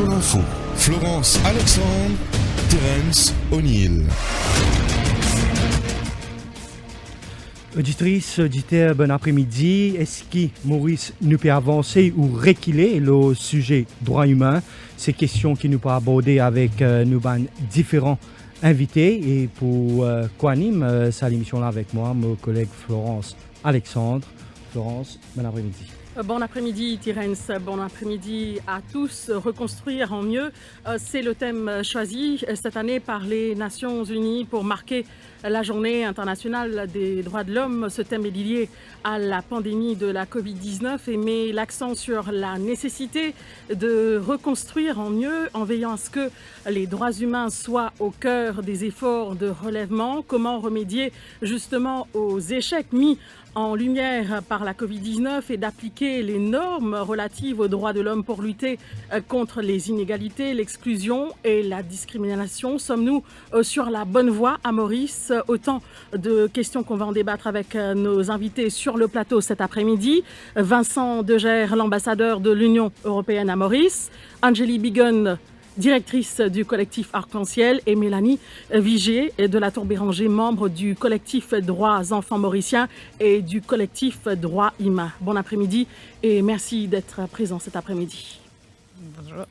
Radio Info, Florence Alexandre, Terence O'Neill. Auditrice, auditeur, bon après-midi. Est-ce que Maurice nous peut avancer ou reculer le sujet droits humains? Ces questions qui nous peut aborder avec nos différents invités. Et pour co-anime cette émission-là avec moi, mon collègue Florence Alexandre. Florence, bon après-midi. Bon après-midi Terence, bon après-midi à tous. Reconstruire en mieux, c'est le thème choisi cette année par les Nations Unies pour marquer la journée internationale des droits de l'homme. Ce thème est lié à la pandémie de la Covid-19 et met l'accent sur la nécessité de reconstruire en mieux en veillant à ce que les droits humains soient au cœur des efforts de relèvement. Comment remédier justement aux échecs mis en lumière par la Covid-19 et d'appliquer les normes relatives aux droits de l'homme pour lutter contre les inégalités, l'exclusion et la discrimination. Sommes-nous sur la bonne voie à Maurice? Autant de questions qu'on va en débattre avec nos invités sur le plateau cet après-midi. Vincent Degère, l'ambassadeur de l'Union européenne à Maurice. Angélie Bigon, directrice du collectif Arc-en-Ciel, et Mélanie Vigier de la Tour Béranger, membre du collectif Droits Enfants Mauriciens et du collectif Droits Humains. Bon après-midi et merci d'être présent cet après-midi. Bonjour.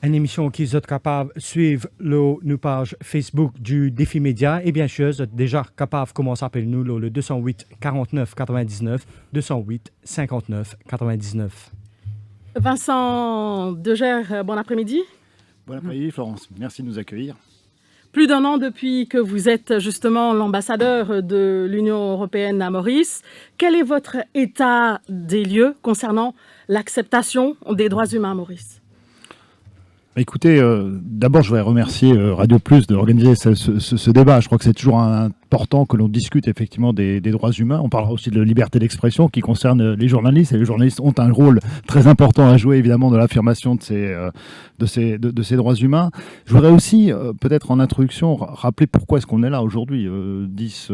Une émission qui est capable de suivre nos pages Facebook du Défi Média et bien sûr, déjà capable, comment s'appelle-nous, le 208 49 99, 208 59 99. Vincent Degère, bon après-midi. Bon après-midi Florence, merci de nous accueillir. Plus d'un an depuis que vous êtes justement l'ambassadeur de l'Union européenne à Maurice. Quel est votre état des lieux concernant l'acceptation des droits humains à Maurice? Écoutez, d'abord je voudrais remercier Radio Plus d'organiser ce débat. Je crois que c'est toujours important que l'on discute effectivement des droits humains. On parlera aussi de liberté d'expression qui concerne les journalistes. Et les journalistes ont un rôle très important à jouer évidemment dans l'affirmation de ces droits humains. Je voudrais aussi, peut-être en introduction, rappeler pourquoi est-ce qu'on est là aujourd'hui, 10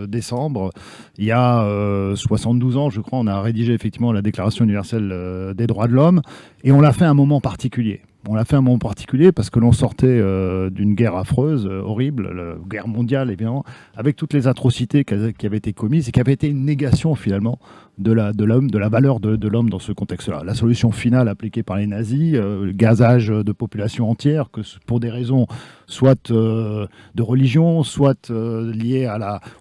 décembre. Il y a 72 ans, je crois, on a rédigé effectivement la Déclaration universelle des droits de l'homme. Et on l'a fait à un moment particulier. On l'a fait à un moment particulier parce que l'on sortait d'une guerre affreuse, horrible, la guerre mondiale évidemment, avec toutes les atrocités qui avaient été commises et qui avaient été une négation finalement de la valeur de l'homme dans ce contexte-là. La solution finale appliquée par les nazis, le gazage de populations entières, que pour des raisons soit de religion, soit liées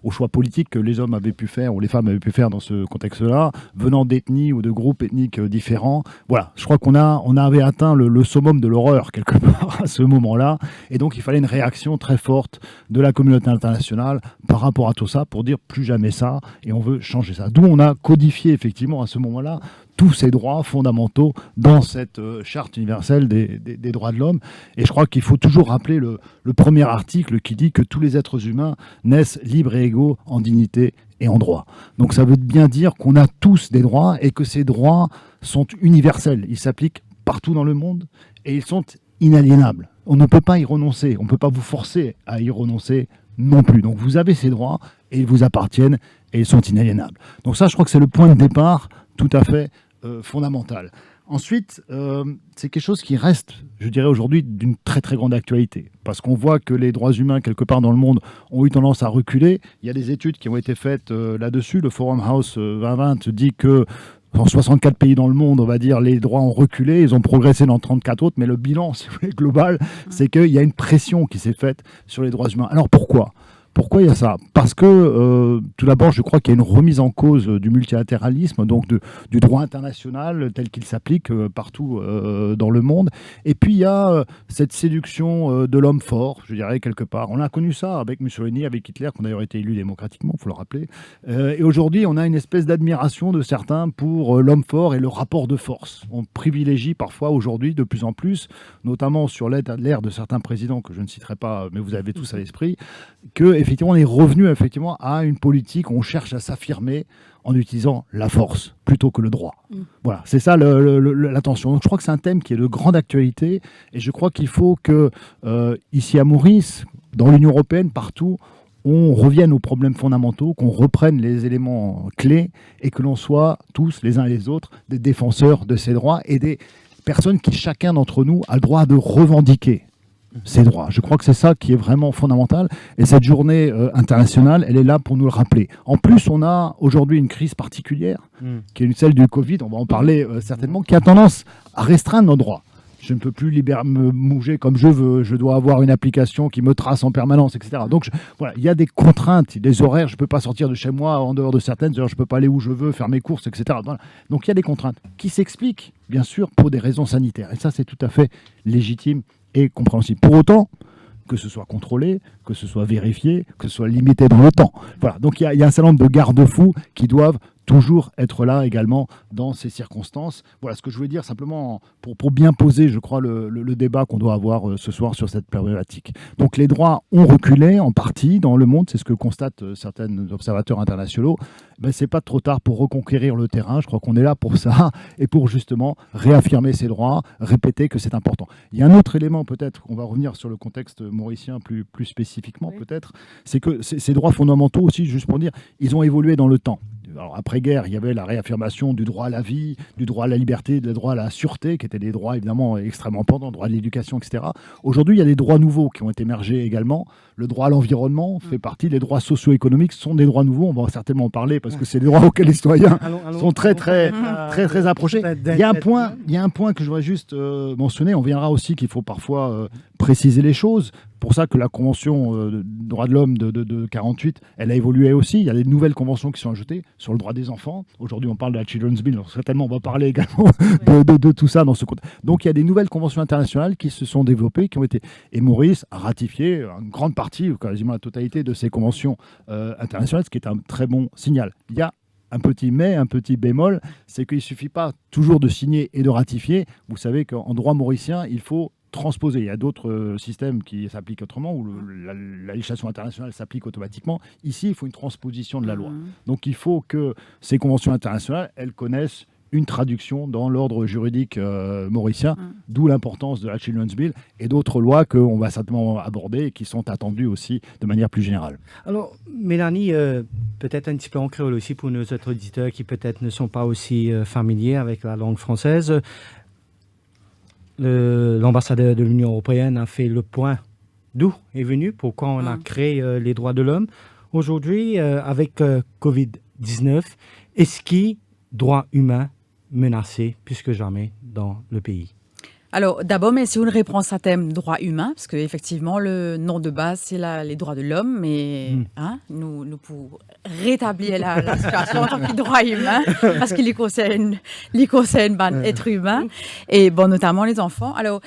au choix politique que les hommes avaient pu faire ou les femmes avaient pu faire dans ce contexte-là, venant d'ethnies ou de groupes ethniques différents. Voilà, je crois qu'on avait atteint le summum de l'horreur quelque part à ce moment-là, et donc il fallait une réaction très forte de la communauté internationale par rapport à tout ça pour dire plus jamais ça, et on veut changer ça. D'où on a codifié effectivement à ce moment-là tous ces droits fondamentaux dans cette charte universelle des droits de l'homme. Et je crois qu'il faut toujours rappeler le premier article qui dit que tous les êtres humains naissent libres et égaux en dignité et en droit. Donc ça veut bien dire qu'on a tous des droits et que ces droits sont universels. Ils s'appliquent partout dans le monde et ils sont inaliénables. On ne peut pas y renoncer. On ne peut pas vous forcer à y renoncer non plus. Donc vous avez ces droits et ils vous appartiennent et ils sont inaliénables. Donc ça, je crois que c'est le point de départ tout à fait fondamental. Ensuite, c'est quelque chose qui reste, je dirais aujourd'hui, d'une très très grande actualité. Parce qu'on voit que les droits humains, quelque part dans le monde, ont eu tendance à reculer. Il y a des études qui ont été faites là-dessus. Le Forum House 2020 dit que dans 64 pays dans le monde, on va dire, les droits ont reculé, ils ont progressé dans 34 autres, mais le bilan, si vous voulez, global, c'est qu'il y a une pression qui s'est faite sur les droits humains. Alors pourquoi ? Pourquoi il y a ça? Parce que, tout d'abord, je crois qu'il y a une remise en cause du multilatéralisme, donc du droit international tel qu'il s'applique partout dans le monde. Et puis, il y a cette séduction de l'homme fort, je dirais, quelque part. On a connu ça avec Mussolini, avec Hitler, qui ont d'ailleurs été élus démocratiquement, il faut le rappeler. Et aujourd'hui, on a une espèce d'admiration de certains pour l'homme fort et le rapport de force. On privilégie parfois aujourd'hui, de plus en plus, notamment sur l'ère de certains présidents, que je ne citerai pas, mais vous avez tous à l'esprit, que effectivement, on est revenu effectivement à une politique où on cherche à s'affirmer en utilisant la force plutôt que le droit. Voilà, c'est ça l'attention. Donc je crois que c'est un thème qui est de grande actualité et je crois qu'il faut que, ici à Maurice, dans l'Union européenne, partout, on revienne aux problèmes fondamentaux, qu'on reprenne les éléments clés et que l'on soit tous, les uns et les autres, des défenseurs de ces droits et des personnes qui, chacun d'entre nous, a le droit de revendiquer ses droits. Je crois que c'est ça qui est vraiment fondamental. Et cette journée internationale, elle est là pour nous le rappeler. En plus, on a aujourd'hui une crise particulière, qui est celle du Covid, on va en parler certainement, qui a tendance à restreindre nos droits. Je ne peux plus me bouger comme je veux, je dois avoir une application qui me trace en permanence, etc. Donc voilà, il y a des contraintes, des horaires, je ne peux pas sortir de chez moi en dehors de certaines heures, je ne peux pas aller où je veux, faire mes courses, etc. Voilà. Donc il y a des contraintes qui s'expliquent, bien sûr, pour des raisons sanitaires. Et ça, c'est tout à fait légitime et compréhensible. Pour autant, que ce soit contrôlé, que ce soit vérifié, que ce soit limité dans le temps. Voilà. Donc il y a un certain nombre de garde-fous qui doivent toujours être là également dans ces circonstances. Voilà ce que je voulais dire simplement pour bien poser, je crois, le débat qu'on doit avoir ce soir sur cette problématique. Donc les droits ont reculé en partie dans le monde, c'est ce que constatent certains observateurs internationaux. Ben, c'est pas trop tard pour reconquérir le terrain, je crois qu'on est là pour ça et pour justement réaffirmer ces droits, répéter que c'est important. Il y a un autre élément peut-être, on va revenir sur le contexte mauricien plus spécifiquement peut-être, c'est que ces droits fondamentaux aussi, juste pour dire, ils ont évolué dans le temps. Alors, après-guerre, il y avait la réaffirmation du droit à la vie, du droit à la liberté, du droit à la sûreté, qui étaient des droits évidemment extrêmement importants, le droit à l'éducation, etc. Aujourd'hui, il y a des droits nouveaux qui ont été émergés également. Le droit à l'environnement fait partie, les droits socio-économiques sont des droits nouveaux, on va certainement en parler parce que c'est des droits auxquels les citoyens sont très approchés. Il y a un point que je voudrais juste mentionner, on verra aussi qu'il faut parfois préciser les choses. Pour ça que la Convention des droits de l'homme de 48, elle a évolué aussi. Il y a des nouvelles conventions qui sont ajoutées sur le droit des enfants. Aujourd'hui, on parle de la Children's Bill. Donc, certainement, on va parler également de tout ça dans ce contexte. Donc, il y a des nouvelles conventions internationales qui se sont développées, qui ont été... Et Maurice a ratifié une grande partie, ou quasiment la totalité de ces conventions internationales, ce qui est un très bon signal. Il y a un petit mais, un petit bémol, c'est qu'il ne suffit pas toujours de signer et de ratifier. Vous savez qu'en droit mauricien, il faut transposer. Il y a d'autres systèmes qui s'appliquent autrement, où la législation internationale s'applique automatiquement. Ici, il faut une transposition de la loi. Donc, il faut que ces conventions internationales, elles connaissent une traduction dans l'ordre juridique mauricien, d'où l'importance de la Children's Bill et d'autres lois qu'on va certainement aborder et qui sont attendues aussi de manière plus générale. Alors, Mélanie, peut-être un petit peu en créole aussi pour nos autres auditeurs qui peut-être ne sont pas aussi familiers avec la langue française. L'ambassadeur de l'Union européenne a fait le point d'où est venu, pourquoi on a créé les droits de l'homme. Aujourd'hui, avec Covid-19, est-ce qu'il y a droits humains menacés plus que jamais dans le pays? Alors, d'abord, mais si on répond à thème droits humains, parce qu'effectivement, le nom de base, c'est les droits de l'homme, mais nous pour rétablir la situation en tant que droits humains, parce qu'il les concerne l'être humain, et bon, notamment les enfants. Alors,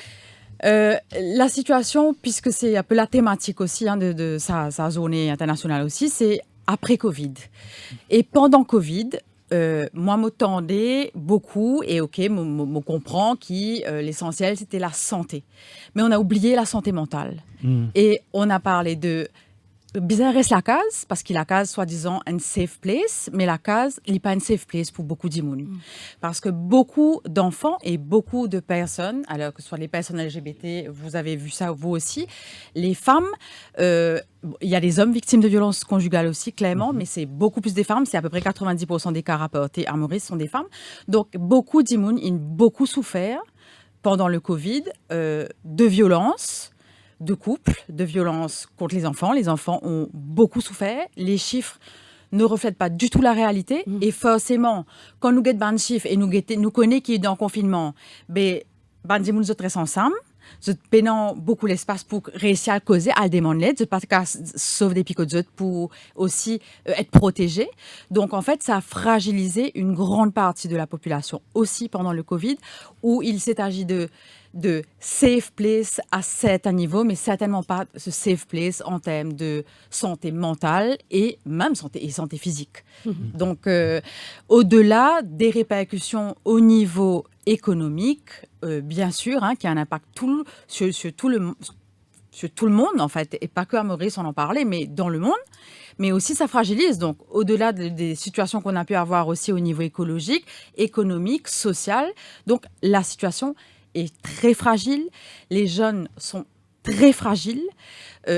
la situation, puisque c'est un peu la thématique aussi de sa journée internationale aussi, c'est après Covid. Et pendant Covid, moi, m'attendais beaucoup et me comprend que l'essentiel, c'était la santé. Mais on a oublié la santé mentale. Et on a parlé de... Bizarre reste la case, parce que la case, soi-disant, une safe place, mais la case, il n'est pas une safe place pour beaucoup d'immunes. Parce que beaucoup d'enfants et beaucoup de personnes, alors que ce soit les personnes LGBT, vous avez vu ça vous aussi, les femmes, il y a des hommes victimes de violences conjugales aussi, clairement, mais c'est beaucoup plus des femmes, c'est à peu près 90% des cas rapportés à Maurice sont des femmes. Donc, beaucoup d'immunes, ils ont beaucoup souffert pendant le Covid de violences, de couple, de violence contre les enfants. Les enfants ont beaucoup souffert. Les chiffres ne reflètent pas du tout la réalité. Et forcément, quand nous guettons des chiffres et nous connaissons qu'il est dans le confinement, ben, nous sommes ensemble. Nous prenons beaucoup l'espace pour réussir à causer, à demander l'aide, pas sauver des picots pour aussi être protégés. Donc, en fait, ça a fragilisé une grande partie de la population aussi pendant le Covid, où il s'est agi de safe place à certains niveaux, mais certainement pas ce safe place en termes de santé mentale et même santé physique. Donc, au-delà des répercussions au niveau économique, bien sûr, qui a un impact sur tout le monde, en fait, et pas que à Maurice, on en parlait, mais dans le monde. Mais aussi, ça fragilise. Donc, au-delà des situations qu'on a pu avoir aussi au niveau écologique, économique, social. Donc, la situation est très fragile. Les jeunes sont très fragiles.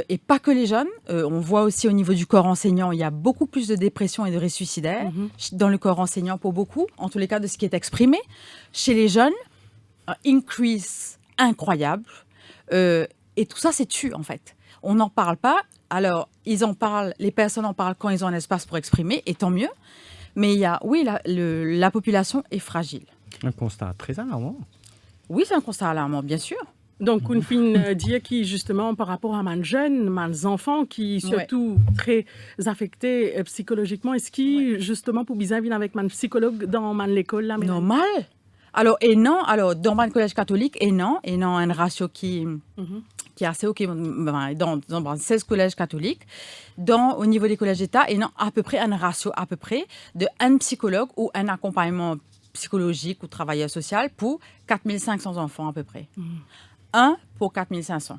Et pas que les jeunes. On voit aussi au niveau du corps enseignant, il y a beaucoup plus de dépression et de risques suicidaires dans le corps enseignant pour beaucoup, en tous les cas de ce qui est exprimé. Chez les jeunes, increase incroyable. Et tout ça, c'est tu, en fait. On n'en parle pas. Alors, ils en parlent, les personnes en parlent quand ils ont un espace pour exprimer, et tant mieux. Mais la population est fragile. Un constat très alarmant. Oui, c'est un constat alarmant, bien sûr. Donc, une fin dire qui, justement, par rapport à mes jeunes, mes enfants, qui surtout très affectés psychologiquement, est-ce qui, justement, pour bien vivre avec mon psychologue dans l'école là, normal. Alors, dans mon collège catholique, un ratio qui est assez OK dans 16 collèges catholiques. Au niveau des collèges d'État, à peu près un ratio de un psychologue ou un accompagnement psychologique ou travailleur social pour 4500 enfants à peu près. 1 pour 4500.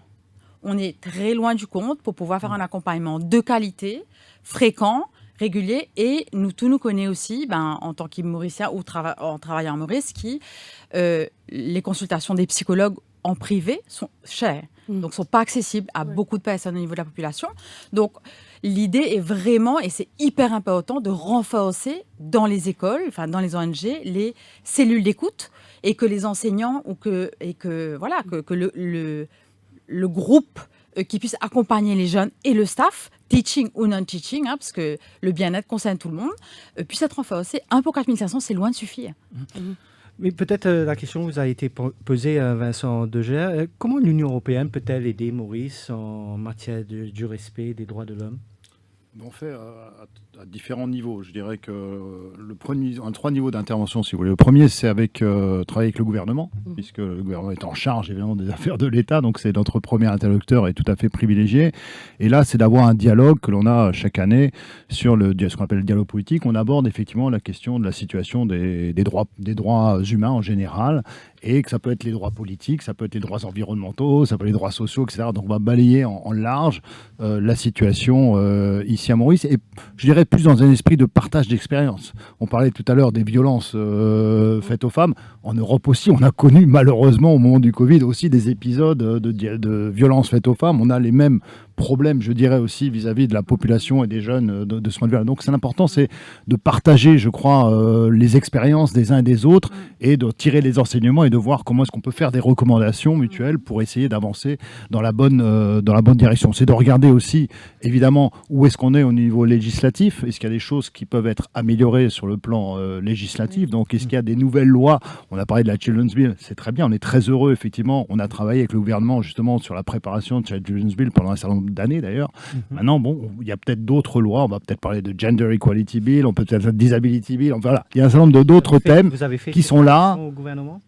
On est très loin du compte pour pouvoir faire un accompagnement de qualité, fréquent, régulier, et nous connaissons aussi, en tant qu'humoricien ou en travaillant en Maurice, les consultations des psychologues en privé sont chères, donc ne sont pas accessibles à beaucoup de personnes au niveau de la population. Donc, l'idée est vraiment, et c'est hyper important, de renforcer dans les écoles, dans les ONG, les cellules d'écoute, et que les enseignants que le groupe qui puisse accompagner les jeunes et le staff, teaching ou non-teaching, parce que le bien-être concerne tout le monde, puisse être renforcé. 1 pour 4500, c'est loin de suffire. Mais peut-être la question vous a été posée à Vincent Deger. Comment l'Union européenne peut-elle aider Maurice en matière du respect des droits de l'homme ? On fait à différents niveaux. Je dirais que un 3 niveaux d'intervention, si vous voulez. Le premier, c'est travailler avec le gouvernement, puisque le gouvernement est en charge, évidemment, des affaires de l'État. Donc, c'est notre premier interlocuteur et tout à fait privilégié. Et là, c'est d'avoir un dialogue que l'on a chaque année sur ce qu'on appelle le dialogue politique. On aborde effectivement la question de la situation des droits humains en général, et que ça peut être les droits politiques, ça peut être les droits environnementaux, ça peut être les droits sociaux, etc. Donc, on va balayer en large la situation ici à Maurice, et je dirais plus dans un esprit de partage d'expérience. On parlait tout à l'heure des violences faites aux femmes. En Europe aussi, on a connu malheureusement au moment du Covid aussi des épisodes de violences faites aux femmes. On a les mêmes problèmes, je dirais aussi, vis-à-vis de la population et des jeunes de ce point de vue-là. Donc, c'est important, c'est de partager, je crois, les expériences des uns et des autres, et de tirer les enseignements et de voir comment est-ce qu'on peut faire des recommandations mutuelles pour essayer d'avancer dans la bonne direction. C'est de regarder aussi, évidemment, où est-ce qu'on est au niveau législatif. Est-ce qu'il y a des choses qui peuvent être améliorées sur le plan législatif? Donc, est-ce qu'il y a des nouvelles lois? On a parlé de la Children's Bill, c'est très bien, on est très heureux, effectivement. On a travaillé avec le gouvernement, justement, sur la préparation de la Children's Bill pendant un certain nombre d'années, d'ailleurs. Maintenant, il y a peut-être d'autres lois. On va peut-être parler de Gender Equality Bill, on peut peut-être Disability Bill. Enfin, voilà. Il y a un certain nombre d'autres thèmes qui sont là. Au gouvernement ?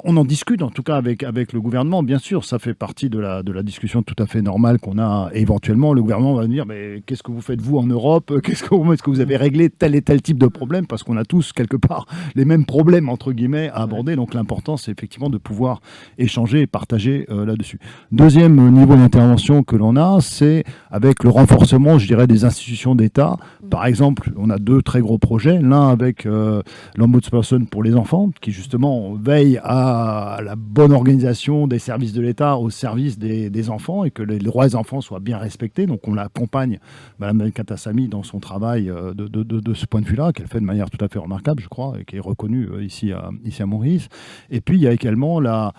On en discute en tout cas avec le gouvernement, bien sûr, ça fait partie de la discussion tout à fait normale qu'on a. Et éventuellement, le gouvernement va dire mais qu'est-ce que vous faites vous en Europe? Est-ce que vous avez réglé tel et tel type de problème? Parce qu'on a tous quelque part les mêmes problèmes entre guillemets à aborder. Donc l'important c'est effectivement de pouvoir échanger et partager là-dessus. Deuxième niveau d'intervention que l'on a, c'est avec le renforcement, je dirais, des institutions d'État. Par exemple, on a 2 très gros projets. L'un avec l'Ombudsperson pour les enfants, qui justement veille à la bonne organisation des services de l'État au service des enfants et que les droits des enfants soient bien respectés. Donc on l'accompagne, Mme Katassamy, dans son travail de ce point de vue-là, qu'elle fait de manière tout à fait remarquable, je crois, et qui est reconnue ici à Maurice. Et puis il y a également la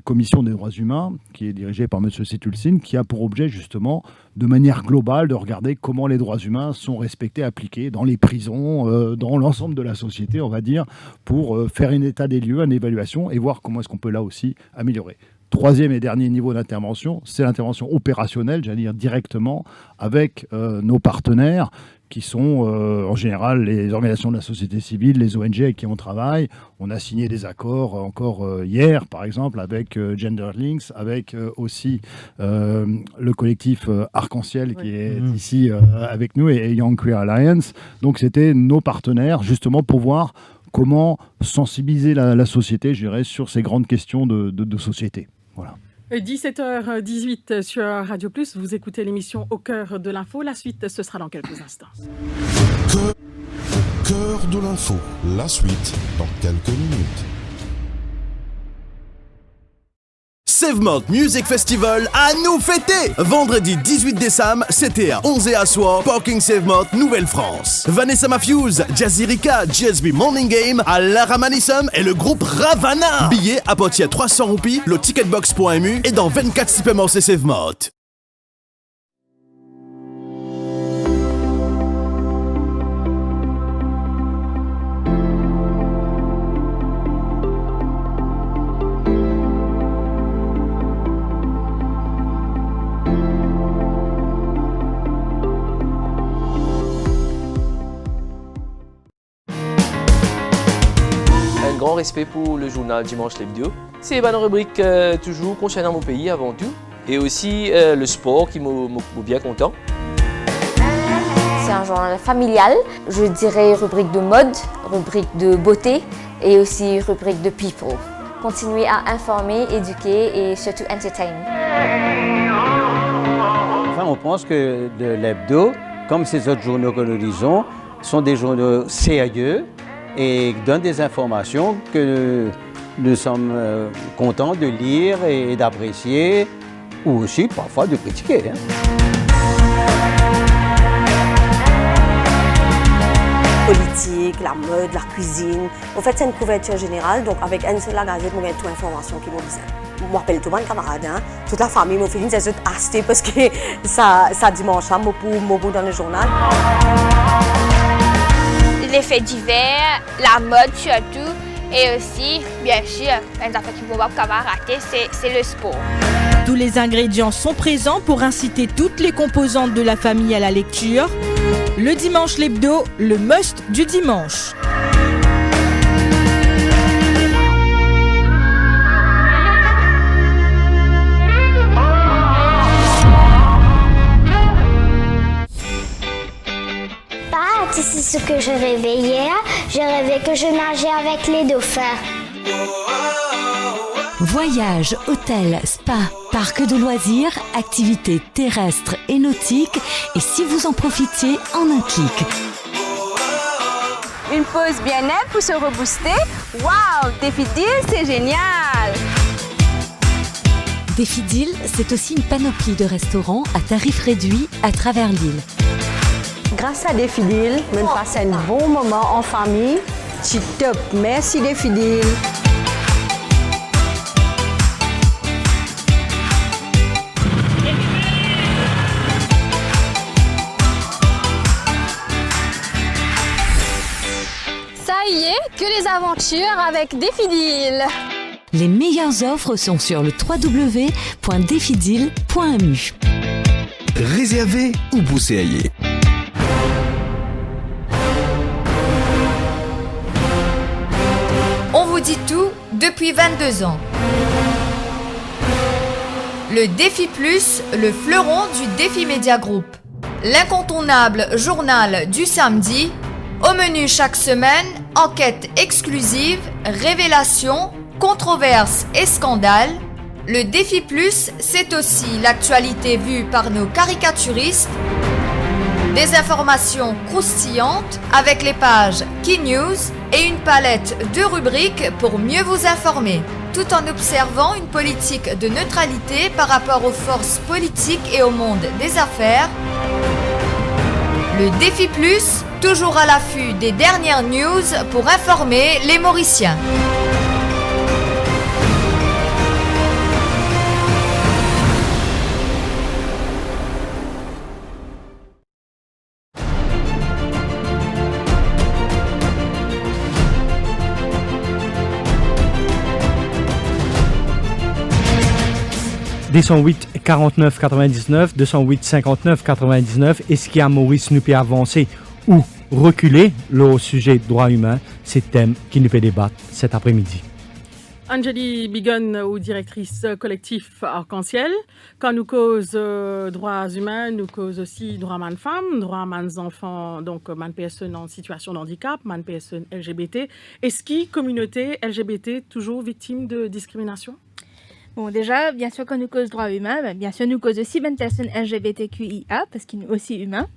Commission des droits humains, qui est dirigée par M. Situlsin, qui a pour objet justement, de manière globale, de regarder comment les droits humains sont respectés, appliqués dans les prisons, dans l'ensemble de la société, on va dire, pour faire un état des lieux, une évaluation, et voir comment est-ce qu'on peut là aussi améliorer. Troisième et dernier niveau d'intervention, c'est l'intervention opérationnelle, j'allais dire directement, avec nos partenaires, qui sont en général les organisations de la société civile, les ONG avec qui on travaille. On a signé des accords encore hier, par exemple, avec Gender Links, avec aussi le collectif Arc-en-Ciel qui est ici avec nous, et Young Queer Alliance. Donc c'était nos partenaires, justement, pour voir comment sensibiliser la société, je dirais, sur ces grandes questions de société. Voilà. 17h18 sur Radio Plus, vous écoutez l'émission Au cœur de l'info. La suite, ce sera dans quelques instants. Cœur de l'info, la suite dans quelques minutes. Savemount Music Festival à nous fêter. Vendredi 18 décembre, c'était à 11 et à soir, Parking Savemount, Nouvelle-France. Vanessa Matthews, Jazzy Rika, GSB Morning Game, Lara Manissum et le groupe Ravana. Billets à partir de 300 roupies, le ticketbox.mu et dans 24 supermarchés Savemount. Grand respect pour le journal Dimanche l'Hebdo. C'est une rubrique toujours concernant mon pays avant tout. Et aussi le sport qui m'a bien content. C'est un journal familial, je dirais rubrique de mode, rubrique de beauté et aussi rubrique de people. Continuer à informer, éduquer et surtout entertain. Enfin, on pense que l'hebdo, comme ces autres journaux que nous lisons, sont des journaux sérieux et donnent des informations que nous sommes contents de lire et d'apprécier, ou aussi parfois de critiquer. Politique, la mode, la cuisine. En fait, c'est une couverture générale, donc avec une seule gazette, on a toute l'information qui m'a besoin. Je m'appelle tout mon camarade, toute la famille m'a fait une acheter parce que ça dimanche, pour dans le journal. Les faits divers, la mode surtout, et aussi, bien sûr, une affaire qui ne va pas rater, c'est le sport. Tous les ingrédients sont présents pour inciter toutes les composantes de la famille à la lecture. Le Dimanche l'Hebdo, le must du dimanche. C'est ce que je rêvais hier. Je rêvais que je nageais avec les dauphins. Voyages, hôtels, spa, parcs de loisirs, activités terrestres et nautiques. Et si vous en profitiez en un clic. Une pause bien-être pour se rebooster. Waouh, Défi Deal, c'est génial! Défi Deal, c'est aussi une panoplie de restaurants à tarifs réduits à travers l'île. Grâce à Défi Deal, on passe un bon moment en famille. C'est top. Merci Défi Deal. Ça y est, que les aventures avec Défi Deal. Les meilleures offres sont sur le www.defideal.mu. Réservé ou bousséaillé. On vous dit tout depuis 22 ans. Le Défi Plus, le fleuron du Défi Média Group. L'incontournable journal du samedi. Au menu chaque semaine, enquêtes exclusives, révélations, controverses et scandales. Le Défi Plus, c'est aussi l'actualité vue par nos caricaturistes. Des informations croustillantes avec les pages Key News et une palette de rubriques pour mieux vous informer, tout en observant une politique de neutralité par rapport aux forces politiques et au monde des affaires. Le Défi Plus, toujours à l'affût des dernières news pour informer les Mauriciens. « 208 49 99, 208 59 99. Est-ce qu'à Maurice nous peut avancer ou reculer le sujet droit humain? C'est le thème qui nous peut débattre cet après-midi. Angélie Bigon, ou directrice collectif Arc-en-Ciel. Quand nous cause droits humains, nous cause aussi droits man femmes, droits man enfants, donc man personnes en situation de handicap, man personnes LGBT. Est-ce qui communauté LGBT toujours victime de discrimination? Bon, déjà, bien sûr, quand nous cause droits humains, bien sûr, nous cause aussi une personne LGBTQIA, parce qu'il est aussi humain.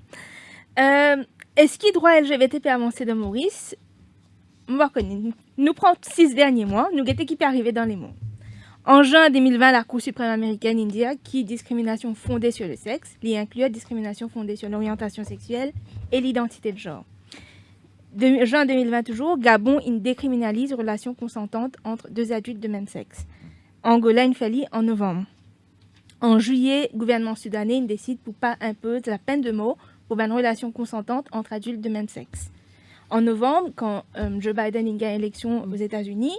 Est-ce qu'il droit LGBT peut avancer dans Maurice? On va reconnaître. Nous prenons 6 derniers mois, nous guettons qui peut arriver dans les mondes. En juin 2020, la Cour suprême américaine indique que discrimination fondée sur le sexe, y inclut discrimination fondée sur l'orientation sexuelle et l'identité de genre. Juin 2020 toujours, Gabon il décriminalise relations consentantes entre deux adultes de même sexe. Angola il fait en novembre. En juillet, le gouvernement soudanais il décide pour pas imposer la peine de mort pour une relation consentante entre adultes de même sexe. En novembre, quand Joe Biden il gagne l'élection aux États-Unis,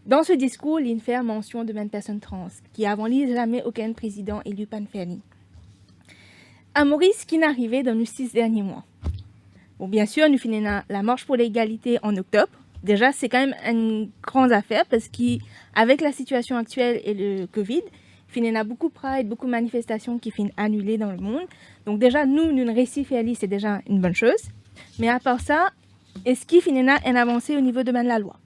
dans ce discours, il fait mention de même personne trans, qui avant lui jamais aucun président élu pas fait. À Maurice, qui n'est arrivé dans nos 6 derniers mois. Bon, bien sûr, nous finissons la marche pour l'égalité en octobre. Déjà, c'est quand même une grande affaire parce qu'avec la situation actuelle et le Covid, il y a beaucoup de pride, beaucoup de manifestations qui finissent annulées dans le monde. Donc déjà, nous réussissons, c'est déjà une bonne chose. Mais à part ça, est-ce qu'il y a une avancée au niveau de la loi?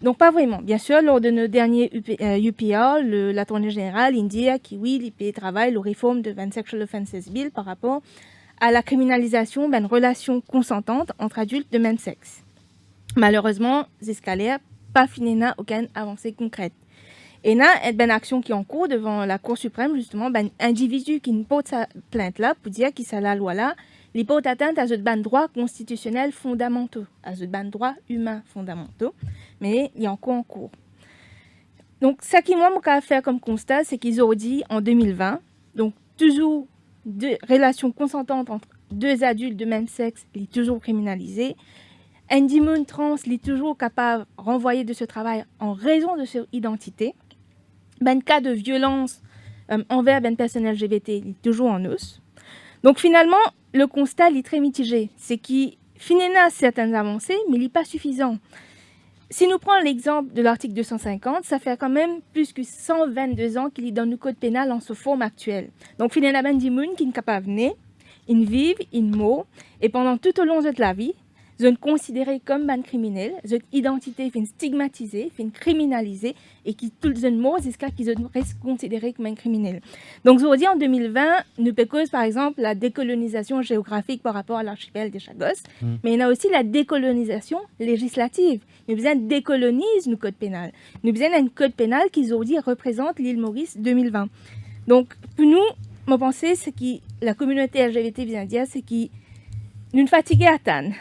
Donc pas vraiment. Bien sûr, lors de nos derniers UPR, l'Attorney général dit que oui, l'IP travaille la réforme de Sexual Offences Bill par rapport à la criminalisation d'une relation consentante entre adultes de même sexe. Malheureusement, Zescalaire pas fini aucune avancée concrète. Et là, il y a une action qui est en cours devant la Cour suprême, justement, un individu qui pose sa plainte là pour dire que la loi là, il porte atteinte à ce droits constitutionnels fondamentaux, à ce droits humains fondamentaux, mais il est encore en cours. Donc, ce qui moi, je faire comme constat, c'est qu'ils ont dit en 2020, donc toujours deux relations consentantes entre deux adultes de même sexe, il est toujours criminalisé. Un diplôme trans, il est toujours capable de renvoyer de ce travail en raison de son identité. Ben cas de violence envers une personne LGBT, il est toujours en os. Donc finalement, le constat est très mitigé. C'est qu'il y a certaines avancées, mais il n'est pas suffisant. Si nous prenons l'exemple de l'article 250, ça fait quand même plus que 122 ans qu'il est dans le code pénal en sa forme actuelle. Donc il y a des gens qui sont capables de venir, ils vivent, ils mourent, et pendant tout au long de la vie, ils sont considérés comme un criminel, leur identité est stigmatisée, est criminalisée, et qui tout le monde jusqu'à qu'ils restent considérés comme un criminel. Donc, aujourd'hui, en 2020, nous cause par exemple la décolonisation géographique par rapport à l'archipel des Chagos, mais il y a aussi la décolonisation législative. Nous besoin de décoloniser nos codes pénals. Nous besoin d'un code pénal qui aujourd'hui représente l'île Maurice 2020. Donc, pour nous, ma pensée, c'est que la communauté LGBT vient dire, c'est que nous fatigués à Tannes.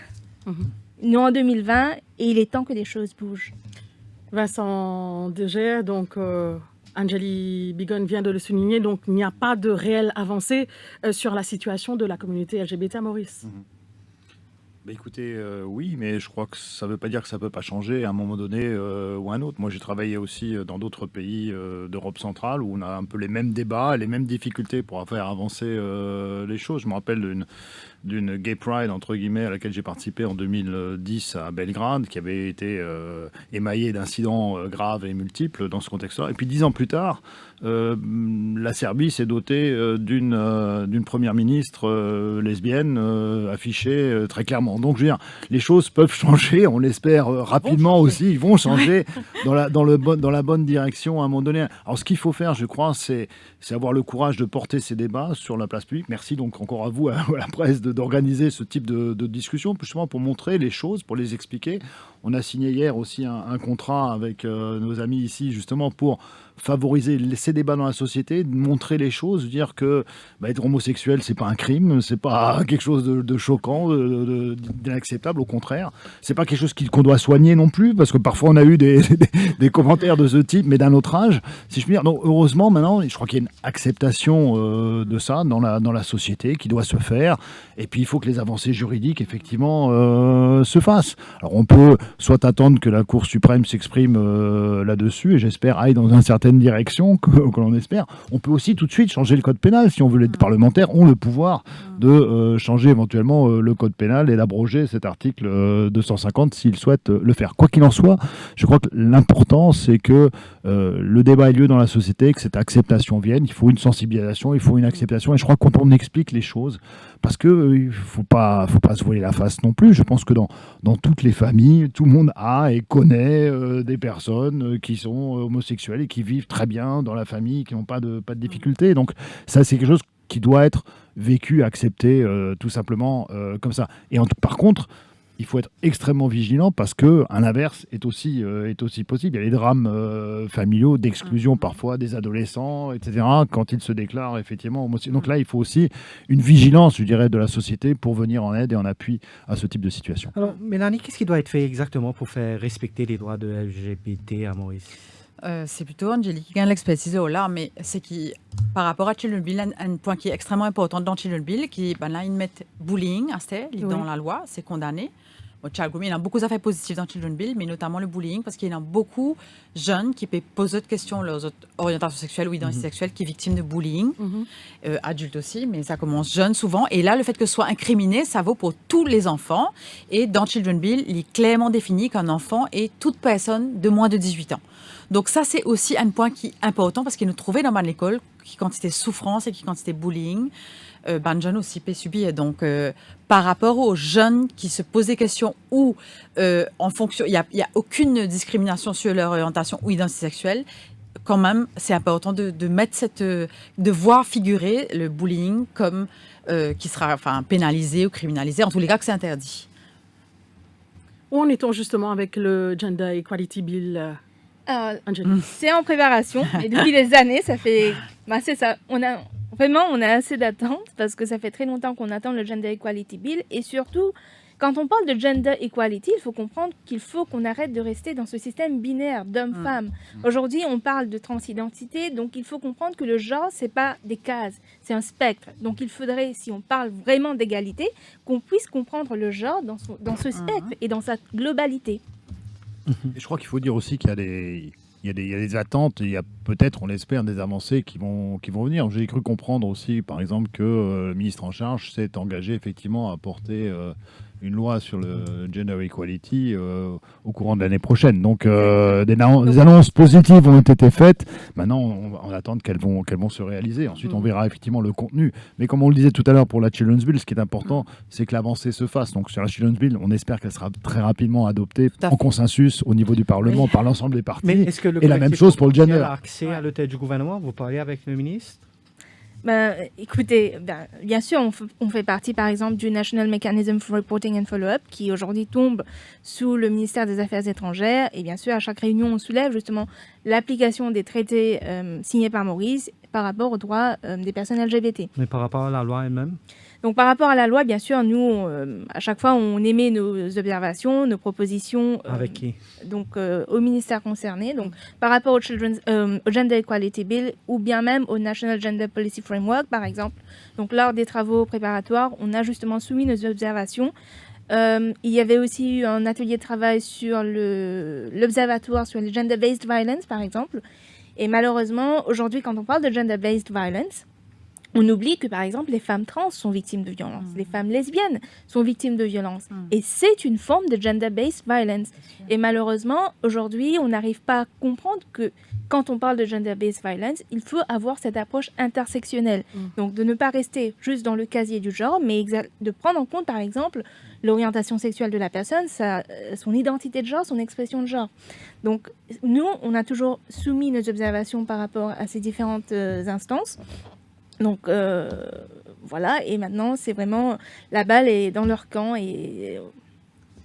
Nous en 2020 et il est temps que les choses bougent. Vincent Deger, donc Angélie Bigon vient de le souligner, donc il n'y a pas de réelle avancée sur la situation de la communauté LGBT à Maurice. Bah écoutez, oui, mais je crois que ça ne veut pas dire que ça ne peut pas changer à un moment donné ou à un autre. Moi, j'ai travaillé aussi dans d'autres pays d'Europe centrale où on a un peu les mêmes débats, les mêmes difficultés pour faire avancer les choses. Je me rappelle d'une Gay Pride, entre guillemets, à laquelle j'ai participé en 2010 à Belgrade, qui avait été émaillée d'incidents graves et multiples dans ce contexte-là. Et puis 10 ans plus tard, la Serbie s'est dotée d'une première ministre lesbienne affichée très clairement. Donc, je veux dire, les choses peuvent changer, on l'espère rapidement aussi. Ils vont changer dans la bonne direction à un moment donné. Alors, ce qu'il faut faire, je crois, c'est avoir le courage de porter ces débats sur la place publique. Merci donc encore à vous, à la presse, d'organiser ce type de discussion, justement pour montrer les choses, pour les expliquer. On a signé hier aussi un contrat avec nos amis ici, justement, pour favoriser ces débats dans la société, montrer les choses, dire que être homosexuel, c'est pas un crime, c'est pas quelque chose de choquant, d'inacceptable, au contraire. C'est pas quelque chose qu'on doit soigner non plus, parce que parfois on a eu des commentaires de ce type, mais d'un autre âge, si je puis dire. Donc heureusement, maintenant, je crois qu'il y a une acceptation de ça dans la société qui doit se faire, et puis il faut que les avancées juridiques, effectivement, se fassent. Alors on peut soit attendre que la Cour suprême s'exprime là-dessus, et j'espère aille dans une certaine direction que l'on espère. On peut aussi tout de suite changer le code pénal. Si on veut, les parlementaires ont le pouvoir de changer éventuellement le code pénal et d'abroger cet article 250 s'ils souhaitent le faire. Quoi qu'il en soit, je crois que l'important, c'est que le débat ait lieu dans la société, que cette acceptation vienne. Il faut une sensibilisation, il faut une acceptation. Et je crois que quand on explique les choses, parce que il faut pas se voiler la face non plus. Je pense que dans toutes les familles, tout le monde a et connaît des personnes qui sont homosexuelles et qui vivent très bien dans la famille, qui n'ont pas de difficultés. Donc ça, c'est quelque chose qui doit être vécu, accepté tout simplement comme ça. Et par contre, il faut être extrêmement vigilant parce que à l'inverse est aussi possible. Il y a les drames familiaux d'exclusion parfois des adolescents, etc. quand ils se déclarent effectivement homosexuels. Donc là, il faut aussi une vigilance, je dirais, de la société pour venir en aide et en appui à ce type de situation. Alors, Mélanie, qu'est-ce qui doit être fait exactement pour faire respecter les droits de LGBT à Maurice? C'est plutôt Angélique qui gagne l'expertise là, mais c'est qui, par rapport à Children's Bill, un point qui est extrêmement important dans Children's Bill, qui là, ils mettent bullying dans la loi, c'est condamné. Child grooming, il y a beaucoup d'affaires positives dans Children's Bill, mais notamment le bullying, parce qu'il y a beaucoup de jeunes qui posent d'autres questions, leurs orientations sexuelles ou identités sexuelles, qui sont victimes de bullying, adultes aussi, mais ça commence jeune souvent. Et là, le fait que ce soit incriminé, ça vaut pour tous les enfants. Et dans Children's Bill, il est clairement défini qu'un enfant est toute personne de moins de 18 ans. Donc ça, c'est aussi un point qui est important, parce qu'il nous trouvait dans l'école, qui quantité de souffrance et qui quantité de bullying, jeunes aussi peut subir. Donc, par rapport aux jeunes qui se posent des questions ou en fonction, il n'y a aucune discrimination sur leur orientation ou identité sexuelle, quand même, c'est important de mettre de voir figurer le bullying comme qui sera pénalisé ou criminalisé, en tous les cas que c'est interdit. Où en est-on justement avec le Gender Equality Bill, c'est en préparation, et depuis des années, ça fait... c'est ça, on a assez d'attentes, parce que ça fait très longtemps qu'on attend le Gender Equality Bill, et surtout, quand on parle de Gender Equality, il faut comprendre qu'il faut qu'on arrête de rester dans ce système binaire d'homme-femme. Aujourd'hui, on parle de transidentité, donc il faut comprendre que le genre, c'est pas des cases, c'est un spectre. Donc il faudrait, si on parle vraiment d'égalité, qu'on puisse comprendre le genre dans ce spectre et dans sa globalité. Et je crois qu'il faut dire aussi qu'il y a des attentes, et il y a peut-être, on l'espère, des avancées qui vont venir. J'ai cru comprendre aussi, par exemple, que le ministre en charge s'est engagé effectivement à porter une loi sur le Gender Equality au courant de l'année prochaine. Donc des annonces positives ont été faites. Maintenant, on attend qu'elles vont se réaliser. Ensuite, on verra effectivement le contenu. Mais comme on le disait tout à l'heure pour la Children's Bill, ce qui est important, c'est que l'avancée se fasse. Donc sur la Children's Bill, on espère qu'elle sera très rapidement adoptée en consensus au niveau du Parlement par l'ensemble des partis. Mais est-ce que et la même chose pour le gender. A accès à l'hôtel du gouvernement? Vous parlez avec le ministre? Écoutez, bien sûr, on fait partie, par exemple, du National Mechanism for Reporting and Follow-up, qui aujourd'hui tombe sous le ministère des Affaires étrangères. Et bien sûr, à chaque réunion, on soulève justement l'application des traités signés par Maurice par rapport aux droits des personnes LGBT. Mais par rapport à la loi elle-même? Donc, par rapport à la loi, bien sûr, nous, à chaque fois, on émet nos observations, nos propositions. Avec qui? Donc, au ministère concerné. Donc, par rapport au Gender Equality Bill ou bien même au National Gender Policy Framework, par exemple. Donc, lors des travaux préparatoires, on a justement soumis nos observations. Il y avait aussi eu un atelier de travail sur l'observatoire sur les gender-based violence, par exemple. Et malheureusement, aujourd'hui, quand on parle de gender-based violence, on oublie que, par exemple, les femmes trans sont victimes de violences, les femmes lesbiennes sont victimes de violences. Et c'est une forme de gender-based violence. Et malheureusement, aujourd'hui, on n'arrive pas à comprendre que quand on parle de gender-based violence, il faut avoir cette approche intersectionnelle. Donc, de ne pas rester juste dans le casier du genre, mais de prendre en compte, par exemple, l'orientation sexuelle de la personne, son identité de genre, son expression de genre. Donc, nous, on a toujours soumis nos observations par rapport à ces différentes instances. Donc voilà, et maintenant c'est vraiment la balle est dans leur camp. Et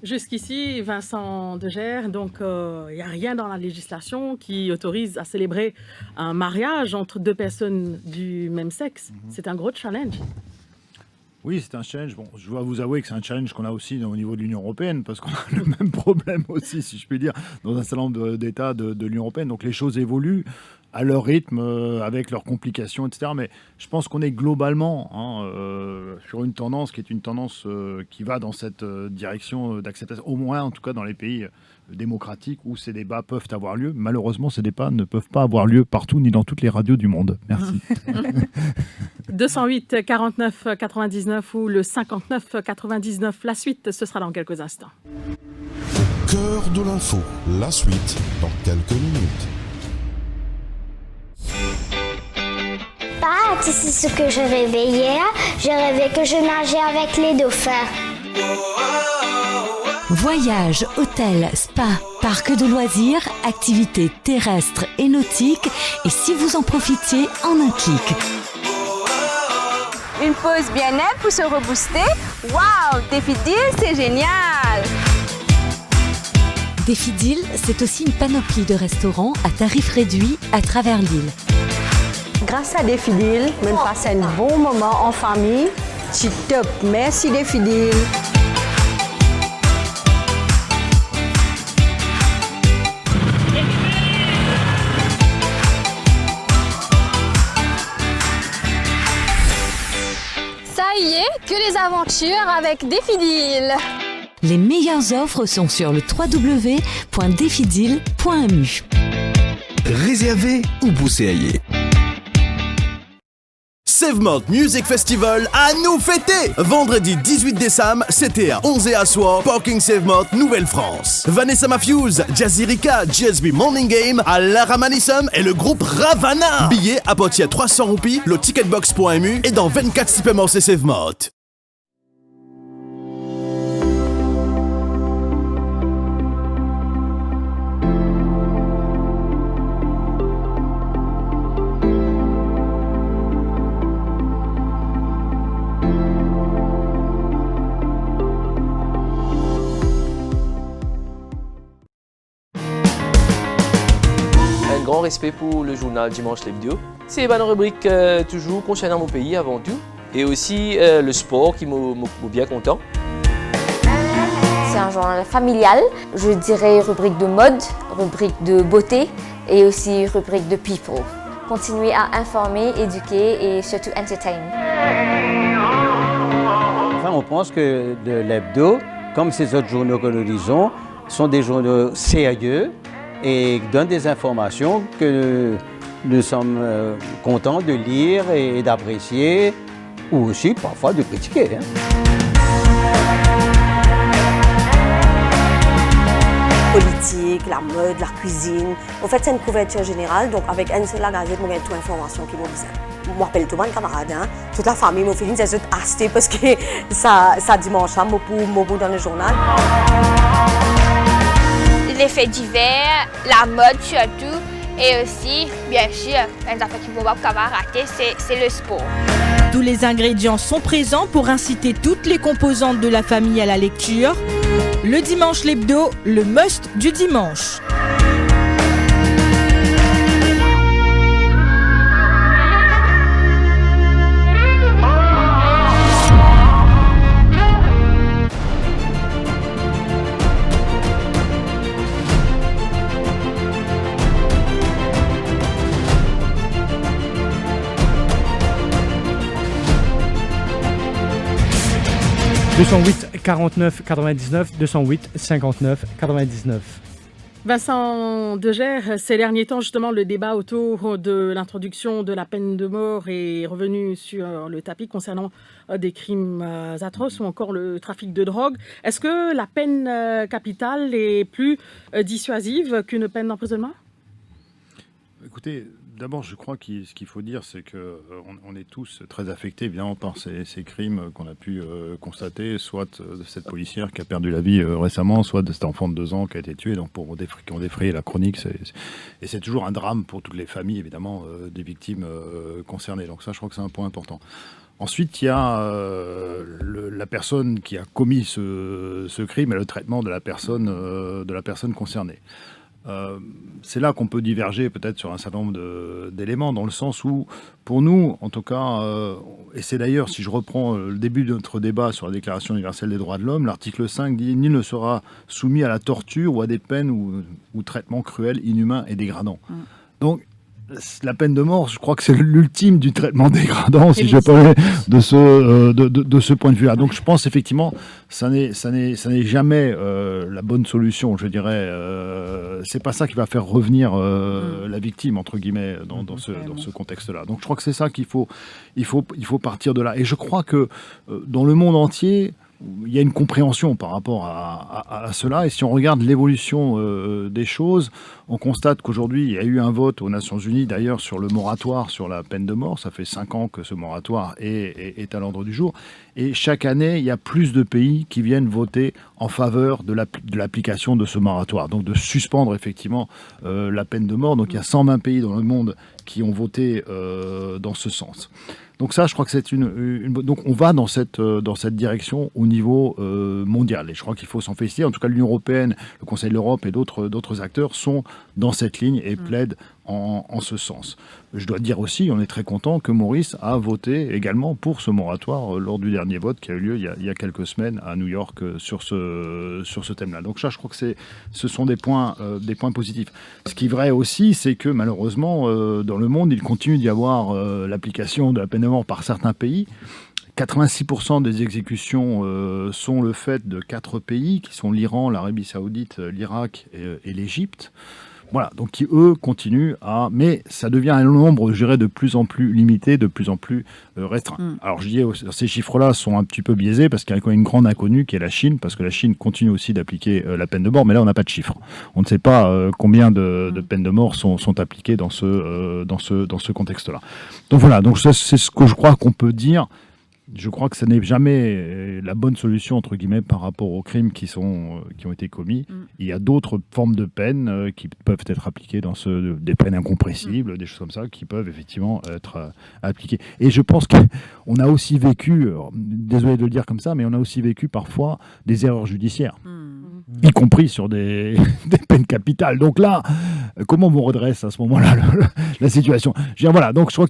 jusqu'ici, Vincent Degère, donc il n'y a rien dans la législation qui autorise à célébrer un mariage entre deux personnes du même sexe. C'est un gros challenge. Oui, c'est un challenge. Bon, je dois vous avouer que c'est un challenge qu'on a aussi au niveau de l'Union européenne, parce qu'on a le même problème aussi, si je puis dire, dans un certain nombre d'États de l'Union européenne. Donc les choses évoluent à leur rythme, avec leurs complications, etc. Mais je pense qu'on est globalement sur une tendance qui est une tendance qui va dans cette direction d'acceptation, au moins en tout cas dans les pays démocratiques où ces débats peuvent avoir lieu. Malheureusement, ces débats ne peuvent pas avoir lieu partout ni dans toutes les radios du monde. Merci. 208 49 99 ou le 59 99. La suite, ce sera dans quelques instants. Cœur de l'info, la suite dans quelques minutes. Tu sais ce que je rêvais hier? Je rêvais que je nageais avec les dauphins. Voyages, hôtels, spa, parcs de loisirs, activités terrestres et nautiques, et si vous en profitiez en un clic. Une pause bien-être pour se rebooster. Waouh, Défi Deal, c'est génial! Défi Deal, c'est aussi une panoplie de restaurants à tarifs réduits à travers l'île. Grâce à Défi Deal, on passe un bon moment en famille. C'est top. Merci Défi Deal. Ça y est, que les aventures avec Défi Deal. Les meilleures offres sont sur le www.defideal.mu. Réservez ou bousséaillez. Sevmont Music Festival à nous fêter! Vendredi 18 décembre, c'était à 11 et à soir, Parking Sevmont, Nouvelle-France. Vanessa Matthews, Jazzy Rika, GSB Morning Game, Lara Manissum et le groupe Ravana. Billets à partir de 300 roupies, le ticketbox.mu et dans 24 supermarchés Sevmont. Grand respect pour le journal Dimanche l'Hebdo. C'est une rubrique toujours concernant mon pays avant tout. Et aussi le sport qui m'a bien content. C'est un journal familial, je dirais rubrique de mode, rubrique de beauté et aussi rubrique de people. Continuez à informer, éduquer et surtout entertain. Enfin, on pense que l'hebdo, comme ces autres journaux que nous lisons, sont des journaux sérieux et donnent des informations que nous sommes contents de lire et d'apprécier, ou aussi parfois de critiquer. Politique, la mode, la cuisine. En fait, c'est une couverture générale, donc avec une seule gazette, on a toute l'information qui m'a besoin. Je m'appelle tout le monde camarade, toute la famille m'a fait une c'est acheté parce que ça dimanche, moi pour dans le journal. Les faits divers, la mode surtout, et aussi, bien sûr, les affaires qui ne vont pas rater, c'est le sport. Tous les ingrédients sont présents pour inciter toutes les composantes de la famille à la lecture. Le dimanche l'hebdo, le must du dimanche. « 208 49 99 208 59 99. Vincent Degère, ces derniers temps, justement, le débat autour de l'introduction de la peine de mort est revenu sur le tapis concernant des crimes atroces ou encore le trafic de drogue. Est-ce que la peine capitale est plus dissuasive qu'une peine d'emprisonnement? Écoutez, d'abord, je crois que ce qu'il faut dire, c'est qu'on est tous très affectés, évidemment, par ces crimes qu'on a pu constater, soit de cette policière qui a perdu la vie récemment, soit de cet enfant de 2 ans qui a été tué, donc qui ont défrayé la chronique. Et c'est toujours un drame pour toutes les familles, évidemment, des victimes concernées. Donc ça, je crois que c'est un point important. Ensuite, il y a la personne qui a commis ce crime et le traitement de la personne concernée. C'est là qu'on peut diverger peut-être sur un certain nombre d'éléments, dans le sens où, pour nous, en tout cas, et c'est d'ailleurs, si je reprends le début de notre débat sur la Déclaration universelle des droits de l'homme, l'article 5 dit « Nul ne sera soumis à la torture ou à des peines ou traitements cruels, inhumains et dégradants ». Donc, la peine de mort, je crois que c'est l'ultime du traitement dégradant, si je peux de ce point de vue-là. Donc je pense effectivement, ça n'est jamais la bonne solution, je dirais. C'est pas ça qui va faire revenir la victime, entre guillemets, dans ce contexte-là. Donc je crois que c'est ça qu'il faut partir de là. Et je crois que dans le monde entier, il y a une compréhension par rapport à cela. Et si on regarde l'évolution des choses, on constate qu'aujourd'hui, il y a eu un vote aux Nations Unies, d'ailleurs, sur le moratoire sur la peine de mort. Ça fait 5 ans que ce moratoire est à l'ordre du jour. Et chaque année, il y a plus de pays qui viennent voter en faveur de l'application de ce moratoire. Donc de suspendre effectivement la peine de mort. Donc il y a 120 pays dans le monde qui ont voté dans ce sens. Donc ça, je crois que c'est donc on va dans cette direction au niveau mondial. Et je crois qu'il faut s'en féliciter. En tout cas, l'Union européenne, le Conseil de l'Europe et d'autres acteurs sont dans cette ligne et plaident en ce sens. Je dois dire aussi, on est très content que Maurice a voté également pour ce moratoire lors du dernier vote qui a eu lieu il y a quelques semaines à New York sur ce thème-là. Donc ça, je crois que ce sont des points positifs. Ce qui est vrai aussi, c'est que malheureusement, dans le monde, il continue d'y avoir l'application de la peine de mort par certains pays. 86% des exécutions sont le fait de 4 pays, qui sont l'Iran, l'Arabie Saoudite, l'Irak et l'Égypte. Voilà, donc qui, eux, continuent à... Mais ça devient un nombre, je dirais, de plus en plus limité, de plus en plus restreint. Alors, je dis, ces chiffres-là sont un petit peu biaisés parce qu'il y a quand même une grande inconnue qui est la Chine, parce que la Chine continue aussi d'appliquer la peine de mort, mais là, on n'a pas de chiffres. On ne sait pas combien de peines de mort sont appliquées dans ce contexte-là. Donc voilà, donc ça, c'est ce que je crois qu'on peut dire. Je crois que ce n'est jamais la bonne solution, entre guillemets, par rapport aux crimes qui ont été commis. Il y a d'autres formes de peines qui peuvent être appliquées des peines incompressibles, des choses comme ça, qui peuvent effectivement être appliquées. Et je pense qu'on a aussi vécu, désolé de le dire comme ça, mais on a aussi vécu parfois des erreurs judiciaires, y compris sur des peines capitales. Donc là, comment on redresse à ce moment-là la situation ? Je veux dire, voilà, donc je crois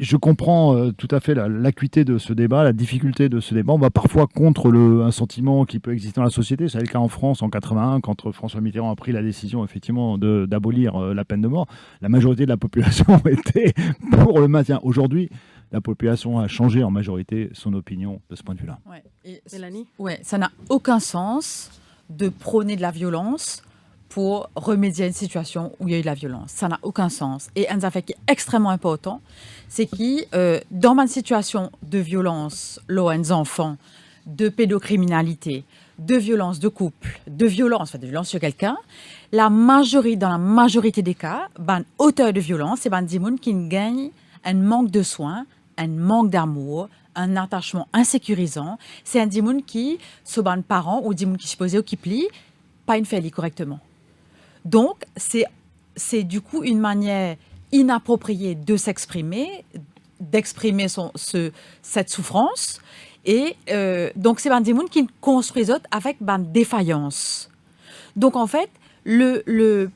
je comprends tout à fait l'acuité de ce débat, la difficulté de ce débat. On va parfois contre un sentiment qui peut exister dans la société. C'est le cas en France en 81, quand François Mitterrand a pris la décision effectivement d'abolir la peine de mort. La majorité de la population était pour le maintien. Aujourd'hui, la population a changé en majorité son opinion de ce point de vue-là. Mélanie ? Ouais, ça n'a aucun sens de prôner de la violence pour remédier à une situation où il y a eu de la violence. Ça n'a aucun sens. Et un fait qui est extrêmement important, c'est que dans une situation de violence, les enfants, de pédocriminalité, de violence de couple, de violence sur quelqu'un, dans la majorité des cas, auteur de violence, c'est des gens qui gagnent un manque de soins, un manque d'amour, un attachement insécurisant. C'est un des gens qui sont des parents ou des gens qui se posent ou qui plient, pas une fait correctement. Donc, c'est du coup une manière inappropriée de s'exprimer, d'exprimer cette souffrance. Et donc, c'est des gens qui construisent avec défaillance. Donc, en fait, la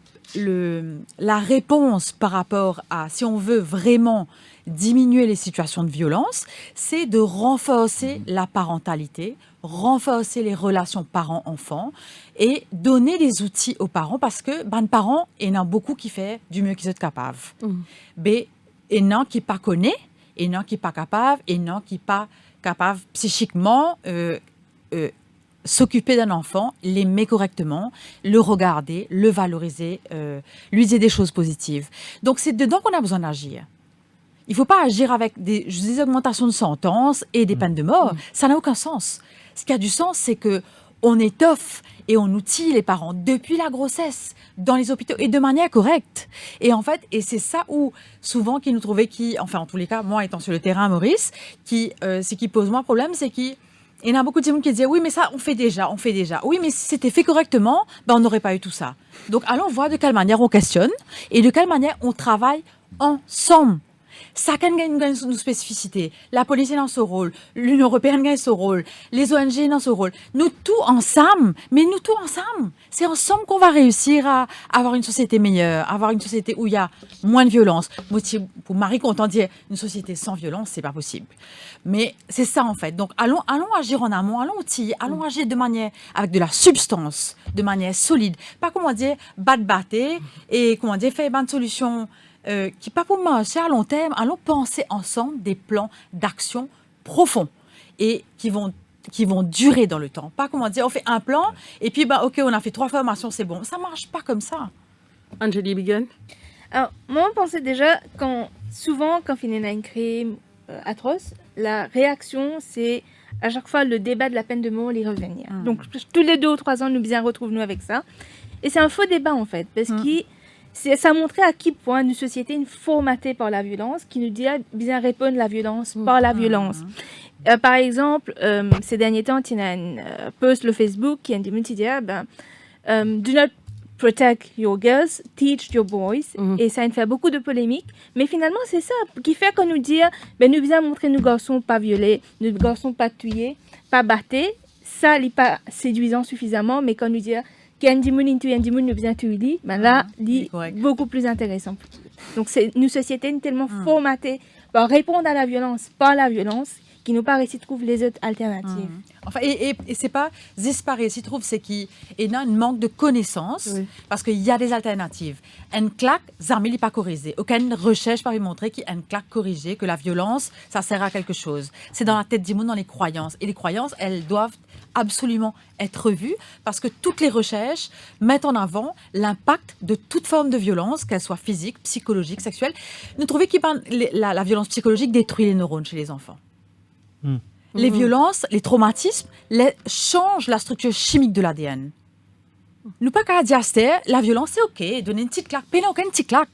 réponse par rapport à, si on veut vraiment diminuer les situations de violence, c'est de renforcer la parentalité, renforcer les relations parents-enfants et donner des outils aux parents parce que les parents, il y en a beaucoup qui font du mieux qu'ils sont capables. Mais il y en a qui ne pas connaissent, il y en a qui ne pas capables, il y en a qui ne pas capables psychiquement s'occuper d'un enfant, l'aimer correctement, le regarder, le valoriser, lui dire des choses positives. Donc c'est dedans qu'on a besoin d'agir. Il ne faut pas agir avec des augmentations de sentences et des peines de mort. Ça n'a aucun sens. Ce qui a du sens, c'est qu'on étoffe et on outille les parents depuis la grossesse, dans les hôpitaux, et de manière correcte. Et en fait, et c'est ça où, souvent, qui nous trouvait, enfin, en tous les cas, moi étant sur le terrain, Maurice, ce qui pose moi problème, c'est qu'il y en a beaucoup de gens qui disaient, oui, mais ça, on fait déjà. Oui, mais si c'était fait correctement, on n'aurait pas eu tout ça. Donc, allons voir de quelle manière on questionne et de quelle manière on travaille ensemble. Chacun gagne une spécificité. La police est dans son rôle, l'Union européenne gagne son rôle, les ONG dans son rôle. Nous tous ensemble, c'est ensemble qu'on va réussir à avoir une société meilleure, avoir une société où il y a moins de violence. Moi, pour Marie, quand on dit une société sans violence, c'est pas possible. Mais c'est ça en fait. Donc allons agir en amont, allons outiller, allons agir de manière avec de la substance, de manière solide. Pas battre et faire une solution. Qui pas pour marcher à long terme, allons penser ensemble des plans d'action profonds et qui vont durer dans le temps. Pas on fait un plan et puis ok, on a fait 3 formations, c'est bon. Ça marche pas comme ça. Angélie Bigon. Alors moi, on pensait déjà souvent quand il y a un crime atroce, la réaction c'est à chaque fois le débat de la peine de mort y revenir. Donc tous les 2 ou 3 ans, nous bien retrouvons-nous avec ça. Et c'est un faux débat en fait, parce que ça montrait à quel point une société est formatée par la violence, qui nous dit bien répondre à la violence par la violence. Par exemple, ces derniers temps, il y a un post sur Facebook qui a dit do not Protect your girls, teach your boys. Et ça fait beaucoup de polémiques. Mais finalement, c'est ça qui fait qu'on nous dit, nous visons montrer nos garçons pas violés, nos garçons pas tués, pas battés. Ça n'est pas séduisant suffisamment, mais quand nous dit qu'il y a un démon, nous visons tuer, là, c'est beaucoup plus intéressant. Donc, c'est une société tellement formatée pour répondre à la violence par la violence, qui nous paraît s'y trouve les autres alternatives. Enfin, et c'est pas disparaître, s'y trouve, c'est qu'il y a un manque de connaissances, parce qu'il y a des alternatives. Une claque, ça n'est pas corrigé. Aucune recherche peut montrer qu'il y a une claque corrigée, que la violence, ça sert à quelque chose. C'est dans la tête du monde, dans les croyances. Et les croyances, elles doivent absolument être revues, parce que toutes les recherches mettent en avant l'impact de toute forme de violence, qu'elle soit physique, psychologique, sexuelle. Nous trouvons que la violence psychologique détruit les neurones chez les enfants. Les violences, les traumatismes changent la structure chimique de l'ADN. Nous pas qu'à dire la violence c'est ok, donner une petite claque, péler aucune petite claque.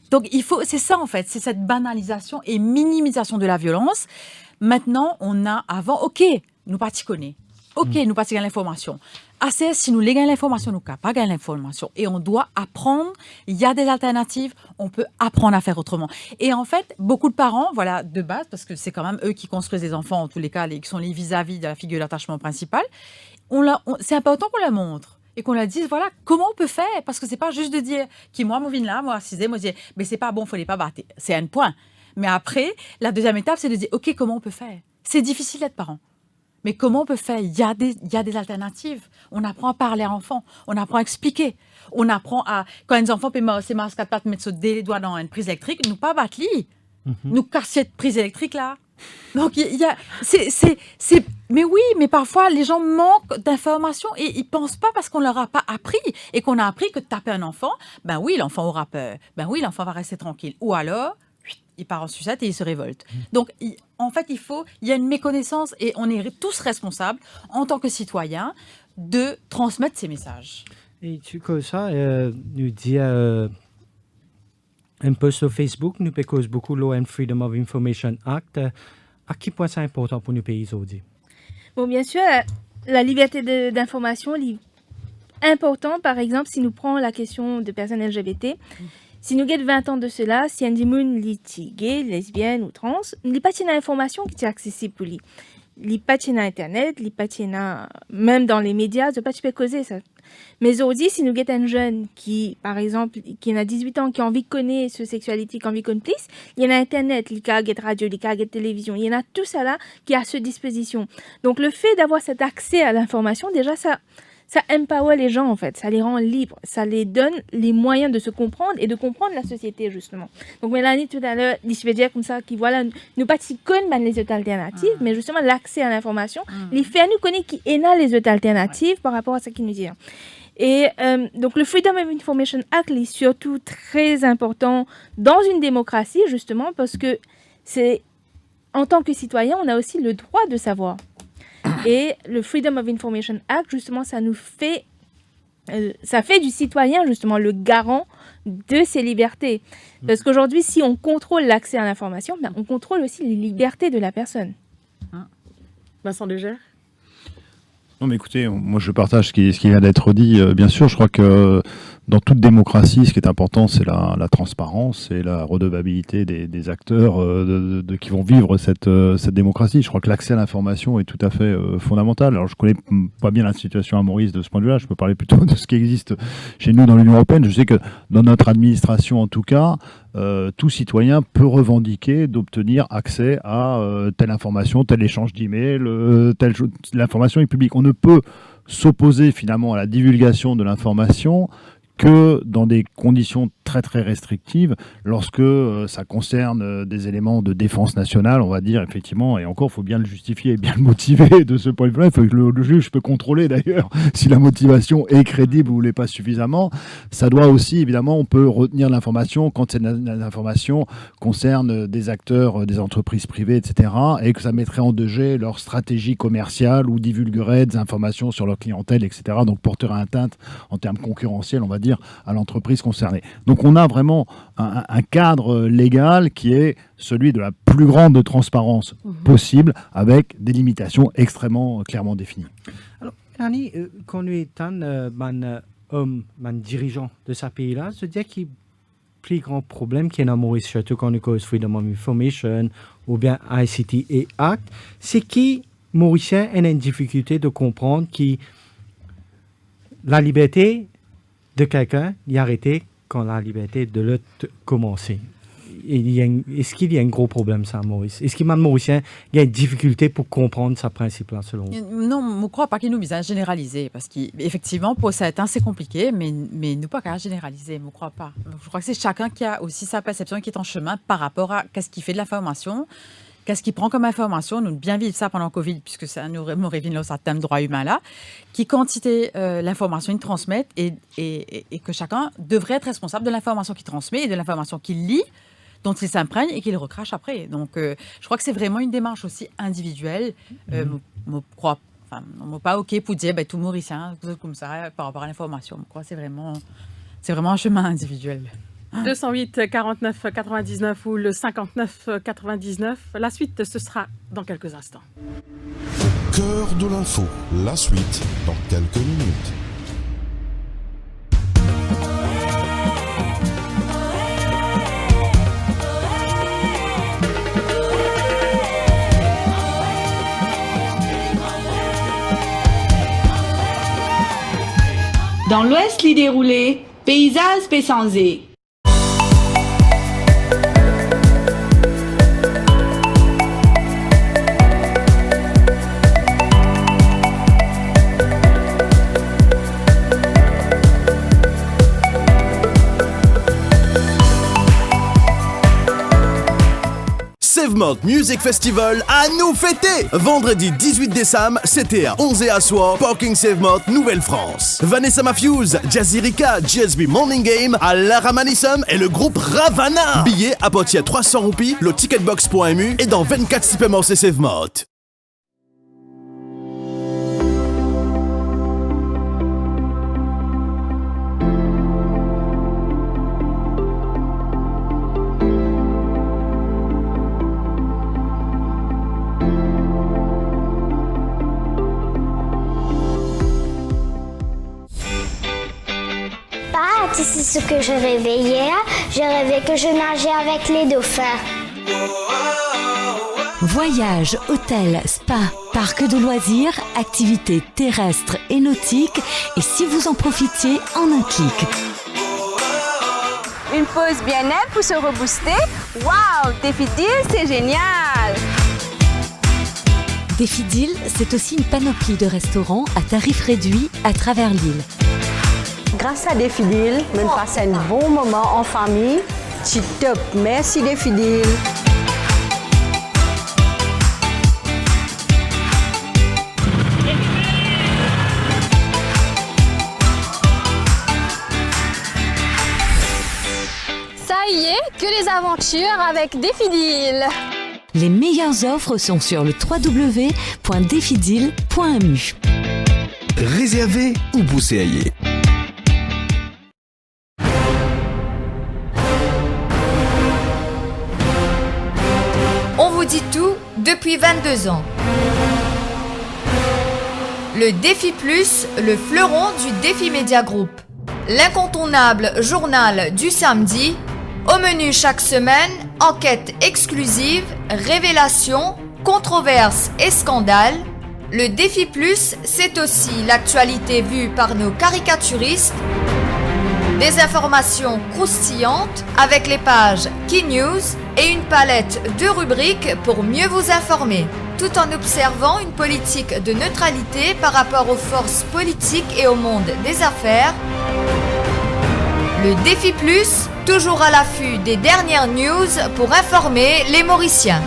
Donc c'est ça en fait, c'est cette banalisation et minimisation de la violence. Maintenant on a avant, ok, nous pas t'y connaît, ok, nous pas t'y gagne l'information. Assez, si nous gagnons l'information, nous pas gagner l'information. Et on doit apprendre, il y a des alternatives, on peut apprendre à faire autrement. Et en fait, beaucoup de parents, voilà, de base, parce que c'est quand même eux qui construisent les enfants, en tous les cas, qui sont les vis-à-vis de la figure d'attachement principale, c'est important qu'on la montre. Et qu'on la dise, voilà, comment on peut faire. Parce que c'est pas juste de dire, moi, mon vin là, moi, 6 moi, je dis, mais c'est pas bon, faut les pas battre. C'est un point. Mais après, la deuxième étape, c'est de dire, ok, comment on peut faire. C'est difficile d'être parent. Mais comment on peut faire? Il y a des alternatives. On apprend à parler à l'enfant. On apprend à expliquer. On apprend à... Quand les enfants peuvent se masquer quatre pattes, mettre les doigts dans une prise électrique, nous pas battre lit. Nous casser cette prise électrique là. Donc, mais oui, mais parfois, les gens manquent d'informations et ils ne pensent pas parce qu'on ne leur a pas appris. Et qu'on a appris que taper un enfant, ben oui, l'enfant aura peur. Ben oui, l'enfant va rester tranquille. Ou alors... il part en sucette et il se révolte. Donc, en fait, il y a une méconnaissance et on est tous responsables, en tant que citoyens, de transmettre ces messages. Et tu que ça, nous dit un peu sur Facebook, nous cause beaucoup Law and Freedom of Information Act. À quel point c'est important pour nos pays aujourd'hui? Bon, bien sûr, la liberté d'information est importante. Par exemple, si nous prenons la question de personnes LGBT, si nous avons 20 ans de cela, si un monde est gay, lesbienne ou trans, il n'y a pas d'information qui est accessible pour lui. Il n'y a pas Internet, il n'y a pas même dans les médias, il n'y a pas de causer ça. Mais aujourd'hui, si nous avons un jeune qui, par exemple, qui a 18 ans, qui a envie de connaître sa sexualité, qui a envie de connaître plus, il y en a Internet, il y a radio, il y a télévision, il y en a tout ça là qui est à sa disposition. Donc le fait d'avoir cet accès à l'information, déjà ça empower les gens en fait, ça les rend libres, ça les donne les moyens de se comprendre et de comprendre la société justement. Donc Mélanie tout à l'heure, je vais dire comme ça, qui voilà, nous pas si connaissent les autres alternatives, mais justement l'accès à l'information, les fait nous connaître qui est là les autres alternatives par rapport à ce qu'ils nous disent. Et donc le Freedom of Information Act est surtout très important dans une démocratie justement parce que c'est en tant que citoyen, on a aussi le droit de savoir. Et le Freedom of Information Act, justement, ça fait du citoyen, justement, le garant de ses libertés. Parce qu'aujourd'hui, si on contrôle l'accès à l'information, on contrôle aussi les libertés de la personne. Vincent Degère? Non, mais écoutez, moi je partage ce qui vient d'être dit. Bien sûr, je crois que dans toute démocratie, ce qui est important, c'est la transparence et la redevabilité des acteurs qui vont vivre cette démocratie. Je crois que l'accès à l'information est tout à fait fondamental. Alors, je connais pas bien la situation à Maurice de ce point de vue-là. Je peux parler plutôt de ce qui existe chez nous dans l'Union européenne. Je sais que dans notre administration, en tout cas, tout citoyen peut revendiquer d'obtenir accès à telle information, tel échange d'emails, l'information est publique. On ne peut s'opposer finalement à la divulgation de l'information que dans des conditions très très restrictives, lorsque ça concerne des éléments de défense nationale, on va dire effectivement, et encore il faut bien le justifier et bien le motiver de ce point de vue-là. Il faut que le juge peut contrôler d'ailleurs si la motivation est crédible ou l'est pas suffisamment. Ça doit aussi, évidemment, on peut retenir l'information quand l'information concerne des acteurs, des entreprises privées, etc., et que ça mettrait en danger leur stratégie commerciale ou divulguerait des informations sur leur clientèle, etc., donc porterait atteinte en termes concurrentiels, on va dire, à l'entreprise concernée. Donc on a vraiment un cadre légal qui est celui de la plus grande transparence possible, avec des limitations extrêmement clairement définies. Alors, Annie, quand nous étions homme, un dirigeant de ce pays-là, je dirais qu'il y a plus grand problème qu'il y a en Maurice, surtout quand on cause Freedom of Information ou bien ICT et Act, c'est que Mauricien a une difficulté de comprendre que la liberté de quelqu'un est arrêtée quand la liberté de l'autre commence. Est-ce qu'il y a un gros problème, ça, Maurice? Est-ce qu'il y a un Mauricien qui a une difficulté pour comprendre ce principe-là, selon vous? Non, je ne crois pas qu'il nous vise à généraliser, parce qu'effectivement, pour certains, c'est compliqué, mais nous pas qu'à généraliser, je ne crois pas. Je crois que c'est chacun qui a aussi sa perception qui est en chemin par rapport à qu'est-ce qu'il fait de l'information, qu'est-ce qu'il prend comme information. Nous bien vivre ça pendant le Covid, puisque ça nous révèle dans ce thème droit humain là, qui quantité l'information qu'ils transmettent et que chacun devrait être responsable de l'information qu'il transmet et de l'information qu'il lit, dont il s'imprègne et qu'il recrache après. Donc, je crois que c'est vraiment une démarche aussi individuelle. Je ne crois pas OK pour dire tout Mauricien, comme ça, par rapport à l'information. Je crois que c'est vraiment un chemin individuel. 208 49 99 ou le 59 99. La suite, ce sera dans quelques instants. Au cœur de l'info, la suite dans quelques minutes. Dans l'Ouest, les déroulés, paysage Pésanzé. Sevmont Music Festival à nous fêter! Vendredi 18 décembre, c'était à 11h à soir, Parking Sevmont, Nouvelle-France. Vanessa Matthews, Jazirika, GSB Morning Game, Lara Manissum et le groupe Ravana. Billets à partir de 300 roupies, le ticketbox.mu et dans 24 supermarchés Sevmont. C'est ce que je rêvais hier. Je rêvais que je nageais avec les dauphins. Voyages, hôtels, spa, parcs de loisirs, activités terrestres et nautiques. Et si vous en profitiez en un clic. Une pause bien-être pour se rebooster. Waouh, Défi Deal, c'est génial! Défi Deal, c'est aussi une panoplie de restaurants à tarifs réduits à travers l'île. Grâce à Défi Deal, on passe un bon moment en famille. C'est top. Merci Défi Deal. Ça y est, que les aventures avec Défi Deal. Les meilleures offres sont sur le www.defideal.mu. Réservez ou bousséaillez. On vous dit tout depuis 22 ans. Le Défi Plus, le fleuron du Défi Média Group. L'incontournable journal du samedi. Au menu chaque semaine, enquêtes exclusives, révélations, controverses et scandales. Le Défi Plus, c'est aussi l'actualité vue par nos caricaturistes. Des informations croustillantes avec les pages Key News et une palette de rubriques pour mieux vous informer, tout en observant une politique de neutralité par rapport aux forces politiques et au monde des affaires. Le Défi Plus, toujours à l'affût des dernières news pour informer les Mauriciens.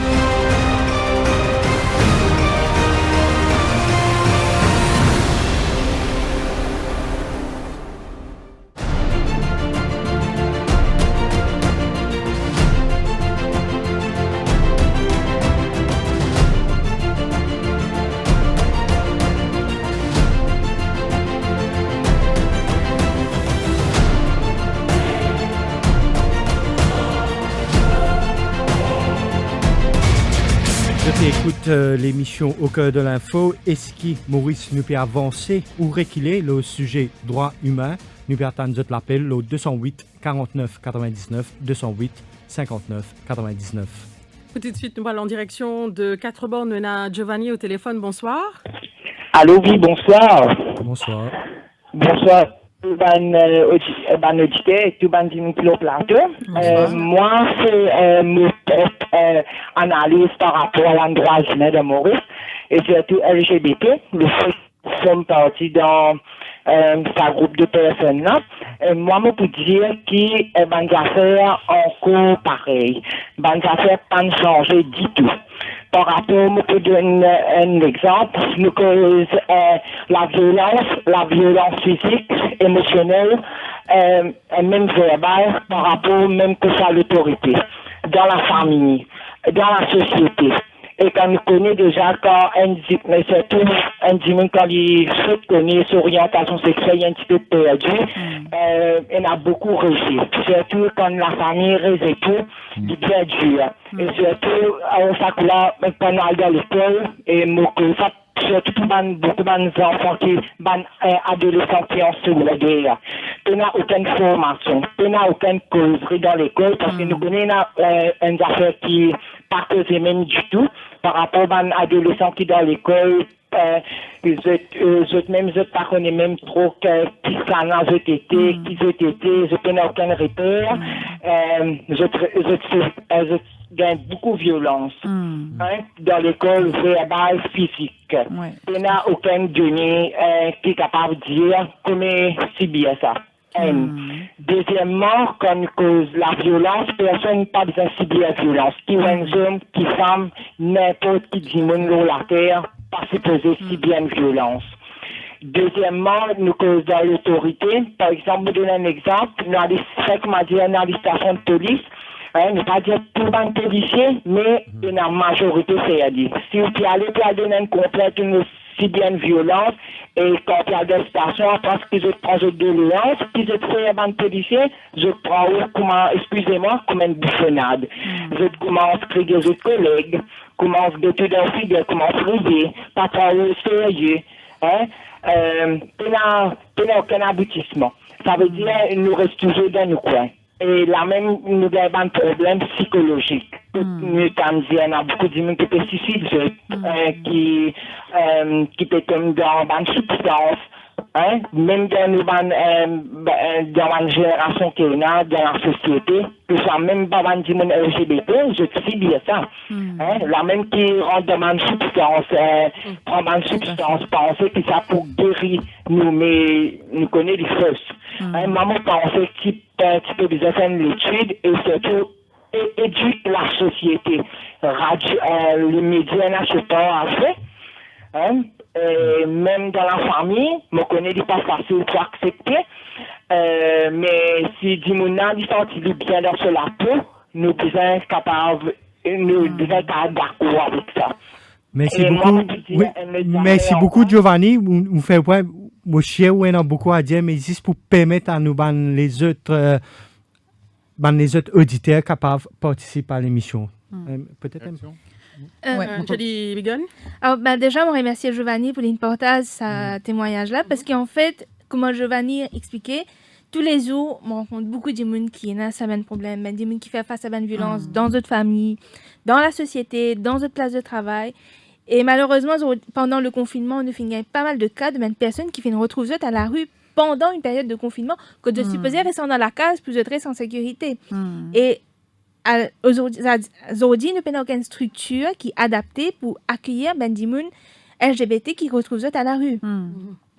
écoute l'émission Au cœur de l'info. Est-ce que Maurice nous peut avancer ou reculer le sujet droit humain? Nous peut attendre l'appel au 208 49 99 208 59 99. Tout de suite, nous allons en direction de 4 bornes. On a Giovanni au téléphone. Bonsoir. Allô, oui, bonsoir. Bonsoir. Bonsoir. Tout ban auditeur et tout ban sur plateau. Moi, c'est mon analyse par rapport à l'endroit humain de Maurice et surtout LGBT. Le fait que nous sommes partis dans sa groupe de personnes là. Moi, je peux dire que ban affaires encore pareil. Ban affaires pas changé du tout. Par rapport, je peux donner un exemple. Nous cause la violence physique, émotionnelle, et même verbale, par rapport même que ça à l'autorité, dans la famille, dans la société. Et quand nous connaissons déjà quand mais surtout un dimanche quand il connaît son orientation sexuelle il est un petit peu perdu, il a beaucoup réussi. Surtout quand la famille réussit tout, il est bien dur. Et surtout, ça que là, quand on est dans l'école, et ça surtout beaucoup d'enfants qui adolescents qui ont secondaire. On n'a aucune formation, on n'a aucune causerie dans l'école parce que nous connaissons une affaire qui pas causée même du tout par rapport aux adolescents qui dans l'école. Ils ne pas connaissent même trop qui ça n'a été, qui ont été, je n'ai aucun repère. Je gagne beaucoup de violence dans l'école verbale, physique. Il n'y a aucun donné qui est capable de dire comment c'est bien ça. Deuxièmement, comme cause la violence, personne n'a pas besoin de subir la violence. Qui est un homme, qui femme, n'importe qui dit mon la terre, pas supposé subir une violence. Deuxièmement, nous cause dans l'autorité. Par exemple, je donne un exemple. Dans les stations de police, ne pas dire tout le monde policier, mais la majorité, c'est à dire. Si vous allez donner une complète, une si bien violence, et quand il y a des stations, parce que je prends de violence, puis je fais un policier, je prends comme une bouffonnade. Je commence à crier aux autres collègues, commence de tout d'un fidèle, commence à rêver, pas travailler sérieux. Il n'y a aucun aboutissement. Ça veut dire qu'il nous reste toujours dans nos coins. Et là même, nous avons un problème psychologique. Nous avons beaucoup de gens qui étaient suicides, qui étaient comme dans une substance. Même dans une génération qui est là, dans la société, que ça même pas un gens LGBT, je sais bien ça. La même qui rentre dans une substance, prend une substance, penser que ça pour guérir nous, mais nous connaissons les fausses. Maman pensait qu'il peut bien faire une étude et surtout éduquer la société. Les médias n'ont pas à faire. Même dans la famille, je connais pas facile pour accepter. Mais si Dimona dit sentir bien dans la peau, nous sommes capables, nous sommes d'accord avec ça. Merci beaucoup. Oui, merci beaucoup, Giovanni. Vous faites ouais, monsieur, on a beaucoup à dire, mais juste pour permettre à nous les autres auditeurs capables de participer à l'émission. Peut-être. Julie Bigon. Alors, déjà, on remercie Giovanni pour l'importance de ce témoignage-là, parce qu'en fait, comme Giovanni expliquait, tous les jours, on rencontre beaucoup de gens qui ont ce même problème, des gens qui font face à une violence dans d'autres familles, dans la société, dans d'autres places de travail. Et malheureusement, pendant le confinement, on a fait pas mal de cas de même personnes qui viennent retrouver à la rue pendant une période de confinement, que de supposer rester dans la case plus de très en sécurité. Et aujourd'hui, nous n'avons aucune structure qui est adaptée pour accueillir des gens LGBT qui retrouvent à la rue.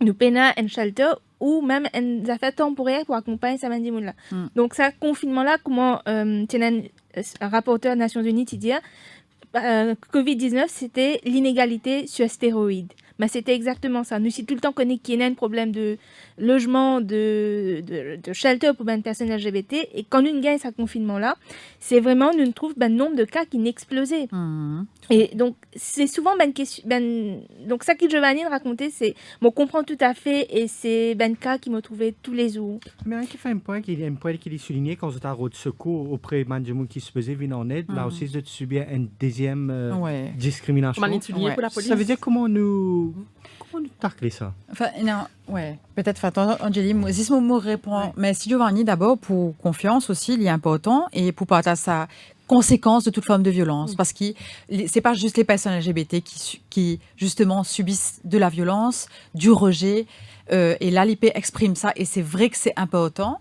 Nous avons un shelter ou même une affaire temporaire pour accompagner ces gens-là. Donc, ce confinement-là, comment un rapporteur des Nations Unies dit, COVID-19, c'était l'inégalité sur stéroïdes. mais c'était exactement ça. Nous, si tout le temps connaît qu'il y a un problème de logement, de shelter pour une personne LGBT, et quand nous gagnons ce confinement-là, c'est vraiment, nous trouve un nombre de cas qui n'explosait. Et donc, c'est souvent une question. Donc, ça que Giovanni racontait, c'est. On comprend tout à fait, et c'est un cas qui m'a trouvé tous les jours. Mais il fait un point qui est souligné quand vous êtes à route de secours auprès de gens qui se faisaient venir en aide. Là aussi, de subir une deuxième discrimination. Pour la police. Ça veut dire comment nous tacler ça? Enfin, non, ouais. Peut-être, attends, Angélie, si ce mot répond. Mais si Giovanni, d'abord, pour confiance aussi, il est important, et pour partager sa conséquence de toute forme de violence, parce que c'est pas juste les personnes LGBT qui justement subissent de la violence, du rejet, et l'ALIP exprime ça, et c'est vrai que c'est important,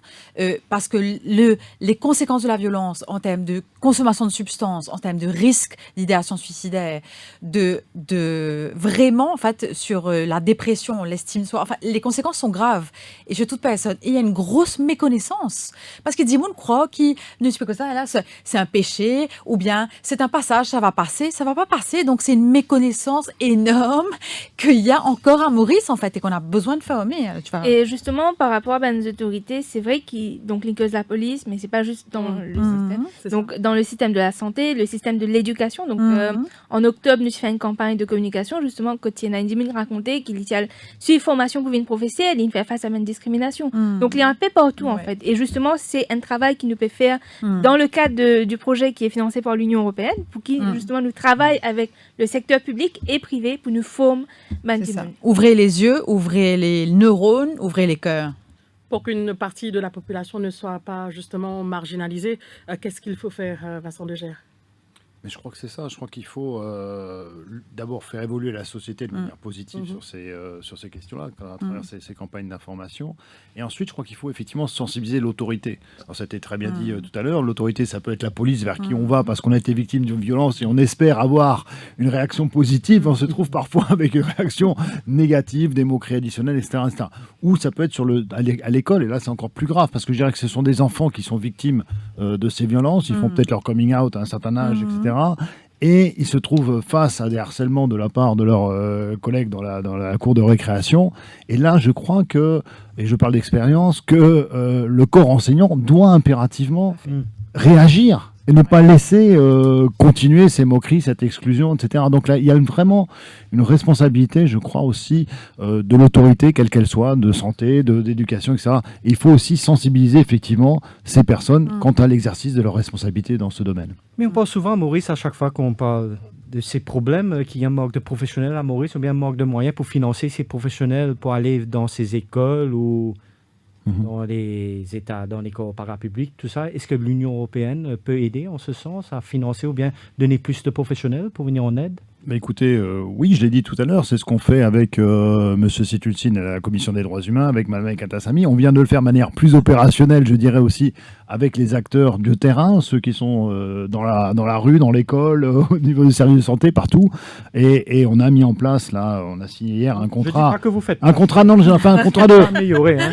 parce que les conséquences de la violence en termes de consommation de substances, en termes de risque d'idéation suicidaire, de vraiment, en fait, sur la dépression, l'estime de soi, enfin, les conséquences sont graves, et chez toute personne. Et il y a une grosse méconnaissance, parce que Dimoun croit qu'il ne se fait que ça, là, c'est un péché, ou bien c'est un passage, ça va passer, ça va pas passer, donc c'est une méconnaissance énorme qu'il y a encore à Maurice, en fait, et qu'on a besoin de former. Et justement, par rapport à nos autorités, c'est vrai qu'ils inclusent la police, mais c'est pas juste dans le système. Donc, dans le système de la santé, le système de l'éducation. Donc, en octobre, nous avons fait une campagne de communication, justement, quand il y a Indimine racontait qu'il y a une formation pour une professeur, il fait face à une discrimination. Donc, il y a un peu partout, en fait. Et justement, c'est un travail qui nous peut faire dans le cadre du projet qui est financé par l'Union européenne, pour qui, justement, nous travaillons avec le secteur public et privé pour nous former. Ouvrez les yeux, ouvrez les neurones, ouvrez les cœurs. Pour qu'une partie de la population ne soit pas justement marginalisée, qu'est-ce qu'il faut faire, Vincent Legère? Mais je crois que c'est ça. Je crois qu'il faut d'abord faire évoluer la société de manière positive sur ces questions-là, à travers ces campagnes d'information. Et ensuite, je crois qu'il faut effectivement sensibiliser l'autorité. Alors, ça a été très bien dit tout à l'heure. L'autorité, ça peut être la police vers qui on va parce qu'on a été victime d'une violence et on espère avoir une réaction positive. On se trouve parfois avec une réaction négative, des mots-clés additionnels, etc., etc. Ou ça peut être à l'école. Et là, c'est encore plus grave parce que je dirais que ce sont des enfants qui sont victimes de ces violences. Ils font peut-être leur coming out à un certain âge, etc. Et ils se trouvent face à des harcèlements de la part de leurs collègues dans la cour de récréation. Et là, je crois que, et je parle d'expérience, que le corps enseignant doit impérativement réagir et ne pas laisser continuer ces moqueries, cette exclusion, etc. Donc là, il y a vraiment une responsabilité, je crois aussi, de l'autorité, quelle qu'elle soit, de santé, d'éducation, etc. Et il faut aussi sensibiliser effectivement ces personnes quant à l'exercice de leurs responsabilités dans ce domaine. Mais on pense souvent, Maurice, à chaque fois qu'on parle de ces problèmes, qu'il y a un manque de professionnels à Maurice, ou bien un manque de moyens pour financer ces professionnels, pour aller dans ces écoles ou dans les États, dans les corps parapublics, tout ça. Est-ce que l'Union européenne peut aider en ce sens à financer ou bien donner plus de professionnels pour venir en aide? Bah écoutez, oui, je l'ai dit tout à l'heure, c'est ce qu'on fait avec M. Situlcine à la Commission des droits humains, avec Mme Katassamy. On vient de le faire de manière plus opérationnelle, je dirais aussi, avec les acteurs de terrain, ceux qui sont dans la rue, dans l'école, au niveau des services de santé, partout. Et on a mis en place, là, on a signé hier un contrat. Je dis pas que vous faites. Un contrat, non, j'ai fait un contrat de.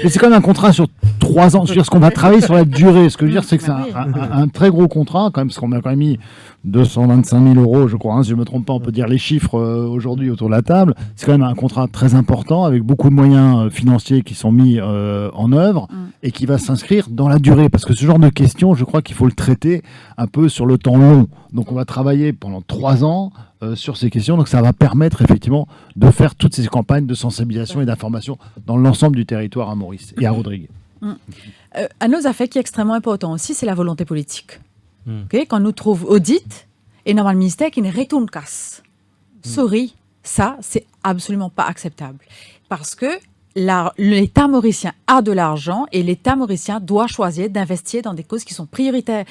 Mais c'est quand même un contrat sur 3 ans. Je veux dire, ce qu'on va travailler sur la durée. Ce que je veux dire, c'est que c'est un très gros contrat, quand même, parce qu'on a quand même mis 225 000 euros, je crois, hein, si je ne me trompe pas, on peut dire les chiffres aujourd'hui autour de la table. C'est quand même un contrat très important avec beaucoup de moyens financiers qui sont mis en œuvre et qui va s'inscrire dans la durée. Parce que ce genre de questions, je crois qu'il faut le traiter un peu sur le temps long. Donc on va travailler pendant 3 ans sur ces questions. Donc ça va permettre effectivement de faire toutes ces campagnes de sensibilisation et d'information dans l'ensemble du territoire à Maurice et à Rodrigue. Un autre affaire qui est extrêmement important aussi, c'est la volonté politique. Okay? Quand nous trouvons audit, et normalement le ministère qui ne retourne casse. Sorry, ça, c'est absolument pas acceptable. Parce que l'État mauricien a de l'argent et l'État mauricien doit choisir d'investir dans des causes qui sont prioritaires.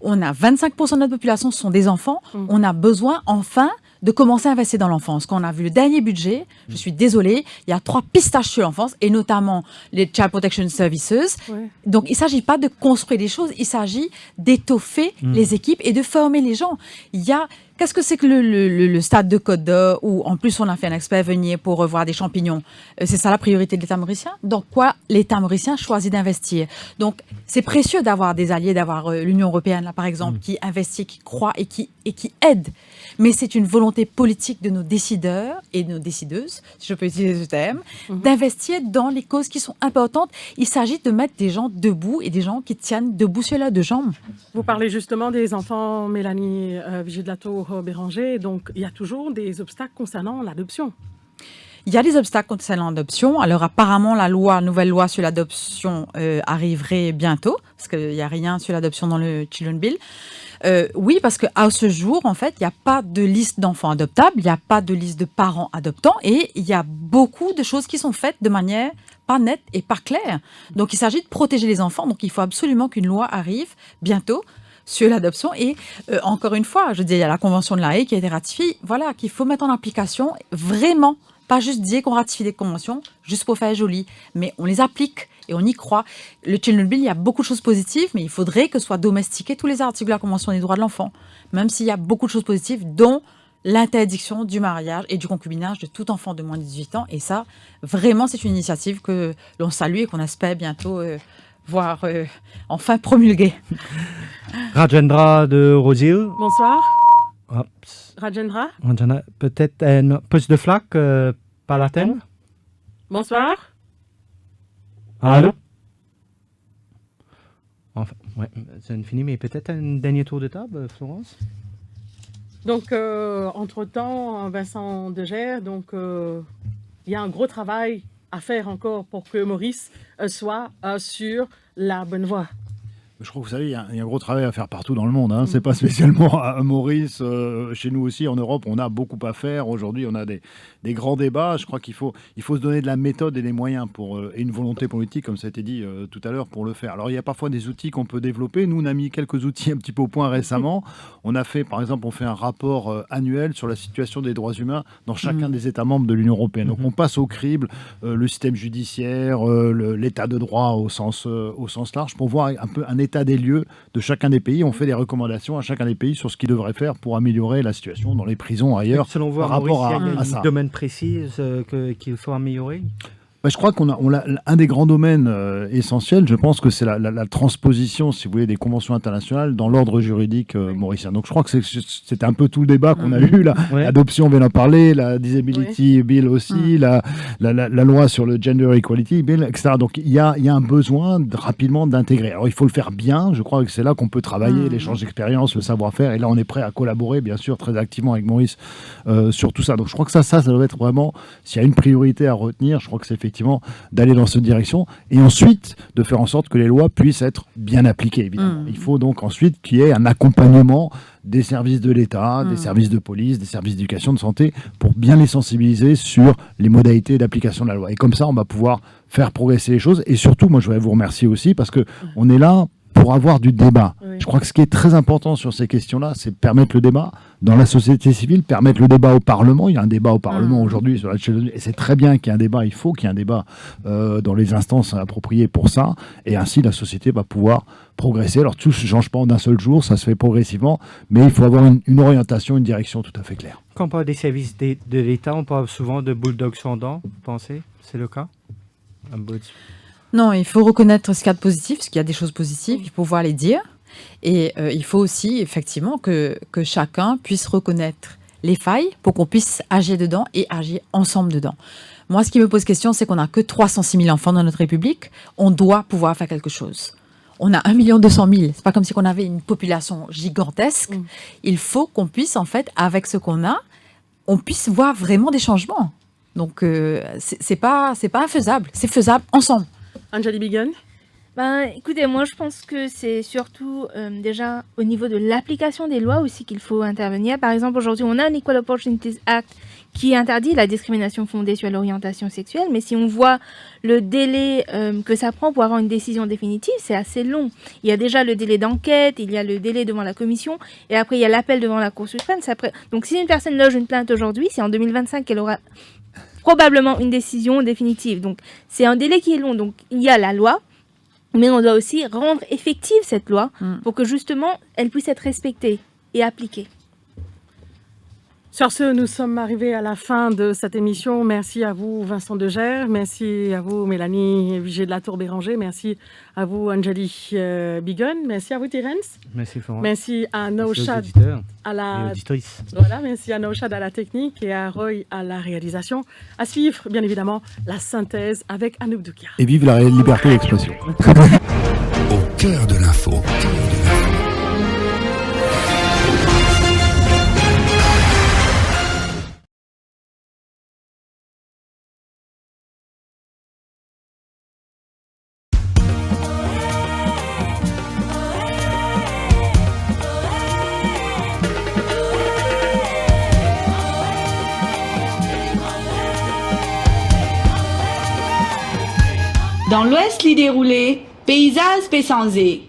On a 25% de notre population sont des enfants. On a besoin, enfin, de commencer à investir dans l'enfance. Quand on a vu le dernier budget, je suis désolée, il y a 3 pistaches sur l'enfance, et notamment les Child Protection Services. Donc, il ne s'agit pas de construire des choses, il s'agit d'étoffer les équipes et de former les gens. Il y a Qu'est-ce que c'est que le stade de Côte d'Or où, en plus, on a fait un expert venir pour revoir des champignons? C'est ça la priorité de l'État mauricien? Dans quoi l'État mauricien choisit d'investir? Donc, c'est précieux d'avoir des alliés, d'avoir l'Union européenne, là, par exemple, qui investit, qui croit et qui aide. Mais c'est une volonté politique de nos décideurs et de nos décideuses, si je peux utiliser ce terme, d'investir dans les causes qui sont importantes. Il s'agit de mettre des gens debout et des gens qui tiennent debout sur leurs deux jambes. Vous parlez justement des enfants, Mélanie Vigée-de-la-Tour-Béranger, donc il y a toujours des obstacles concernant l'adoption. Il y a des obstacles concernant l'adoption. Alors apparemment, la nouvelle loi sur l'adoption arriverait bientôt, parce qu'il n'y a rien sur l'adoption dans le Children Bill. Oui, parce qu'à ce jour, en fait, il n'y a pas de liste d'enfants adoptables, il n'y a pas de liste de parents adoptants, et il y a beaucoup de choses qui sont faites de manière pas nette et pas claire. Donc il s'agit de protéger les enfants, donc il faut absolument qu'une loi arrive bientôt sur l'adoption. Et encore une fois, je dis, il y a la Convention de La Haye qui a été ratifiée, voilà, qu'il faut mettre en application vraiment, pas juste dire qu'on ratifie des conventions, juste pour faire joli, mais on les applique et on y croit. Le Children Bill, il y a beaucoup de choses positives, mais il faudrait que soient domestiqués tous les articles de la Convention des droits de l'enfant, même s'il y a beaucoup de choses positives, dont l'interdiction du mariage et du concubinage de tout enfant de moins de 18 ans. Et ça, vraiment, c'est une initiative que l'on salue et qu'on espère bientôt voir enfin promulguée. Rajendra de Rosil. Bonsoir. Ah, Rajendra. Peut-être un pouce de flaque par la thème. Bonsoir. Allô? Enfin, ouais, c'est fini, mais peut-être un dernier tour de table, Florence? Donc, entre-temps, Vincent Degère, donc il y a un gros travail à faire encore pour que Maurice soit sur la bonne voie. Je crois que vous savez, il y a un gros travail à faire partout dans le monde. Hein. C'est pas spécialement à Maurice. Chez nous aussi, en Europe, on a beaucoup à faire. Aujourd'hui, on a des grands débats. Je crois qu'il faut se donner de la méthode et des moyens et une volonté politique, comme ça a été dit tout à l'heure, pour le faire. Alors, il y a parfois des outils qu'on peut développer. Nous, on a mis quelques outils un petit peu au point récemment. On a fait, par exemple, un rapport annuel sur la situation des droits humains dans chacun des États membres de l'Union européenne. Donc, on passe au crible le système judiciaire, l'état de droit au sens large, pour voir un peu un état des lieux de chacun des pays. On fait des recommandations à chacun des pays sur ce qu'ils devraient faire pour améliorer la situation dans les prisons ailleurs. Selon vous, par rapport Maurice, il y a à ça. un domaine précis qu'il faut améliorer? Je crois qu'on a un des grands domaines essentiels, je pense que c'est la transposition, si vous voulez, des conventions internationales dans l'ordre juridique mauricien. Donc je crois que c'était un peu tout le débat qu'on a eu là. Ouais. L'adoption, on vient d'en parler, la Disability Bill aussi, la loi sur le Gender Equality Bill, etc. Donc il y a un besoin rapidement d'intégrer. Alors il faut le faire bien, je crois que c'est là qu'on peut travailler, l'échange d'expérience, le savoir-faire, et là on est prêt à collaborer, bien sûr, très activement avec Maurice sur tout ça. Donc je crois que ça doit être vraiment, s'il y a une priorité à retenir, je crois que c'est effectivement d'aller dans cette direction et ensuite de faire en sorte que les lois puissent être bien appliquées, évidemment. Il faut donc ensuite qu'il y ait un accompagnement des services de l'État, des services de police, des services d'éducation, de santé, pour bien les sensibiliser sur les modalités d'application de la loi. Et comme ça, on va pouvoir faire progresser les choses. Et surtout, moi, je voudrais vous remercier aussi parce qu'on est là pour avoir du débat. Oui. Je crois que ce qui est très important sur ces questions-là, c'est permettre le débat dans la société civile, permettre le débat au Parlement. Il y a un débat au Parlement aujourd'hui sur la Children, et c'est très bien qu'il y ait un débat. Il faut qu'il y ait un débat dans les instances appropriées pour ça. Et ainsi, la société va pouvoir progresser. Alors, tout ne change pas en un seul jour, ça se fait progressivement, mais il faut avoir une orientation, une direction tout à fait claire. Quand on parle des services de l'État, on parle souvent de bulldog sans dents, vous pensez? C'est le cas? Non, il faut reconnaître ce qu'il y a de positif, parce qu'il y a des choses positives, il faut pouvoir les dire. Et il faut aussi, effectivement, que chacun puisse reconnaître les failles pour qu'on puisse agir dedans et agir ensemble dedans. Moi, ce qui me pose question, c'est qu'on n'a que 306 000 enfants dans notre République. On doit pouvoir faire quelque chose. On a 1 200 000. C'est pas comme si on avait une population gigantesque. Il faut qu'on puisse, en fait, avec ce qu'on a, on puisse voir vraiment des changements. Donc, c'est pas infaisable. C'est faisable ensemble. Anjali Bigan. Écoutez, moi je pense que c'est surtout déjà au niveau de l'application des lois aussi qu'il faut intervenir. Par exemple, aujourd'hui, on a un Equal Opportunities Act qui interdit la discrimination fondée sur l'orientation sexuelle, mais si on voit le délai que ça prend pour avoir une décision définitive, c'est assez long. Il y a déjà le délai d'enquête, il y a le délai devant la commission, et après il y a l'appel devant la Cour suprême. Donc si une personne loge une plainte aujourd'hui, c'est en 2025 qu'elle aura probablement une décision définitive. Donc c'est un délai qui est long. Donc il y a la loi, mais on doit aussi rendre effective cette loi pour que justement elle puisse être respectée et appliquée. Sur ce, nous sommes arrivés à la fin de cette émission. Merci à vous, Vincent Degère. Merci à vous, Mélanie Vigée de la Tour-Béranger. Merci à vous, Angélie Bigon. Merci à vous, Terence. Merci, Florent. Merci à Nauchad à la... Voilà, merci à Nauchad à la technique et à Roy à la réalisation. À suivre, bien évidemment, la synthèse avec Anouk Doukia. Et vive la liberté d'expression. Au cœur de l'info. Dans l'Ouest, l'idée déroulée, paysage Pésanzé.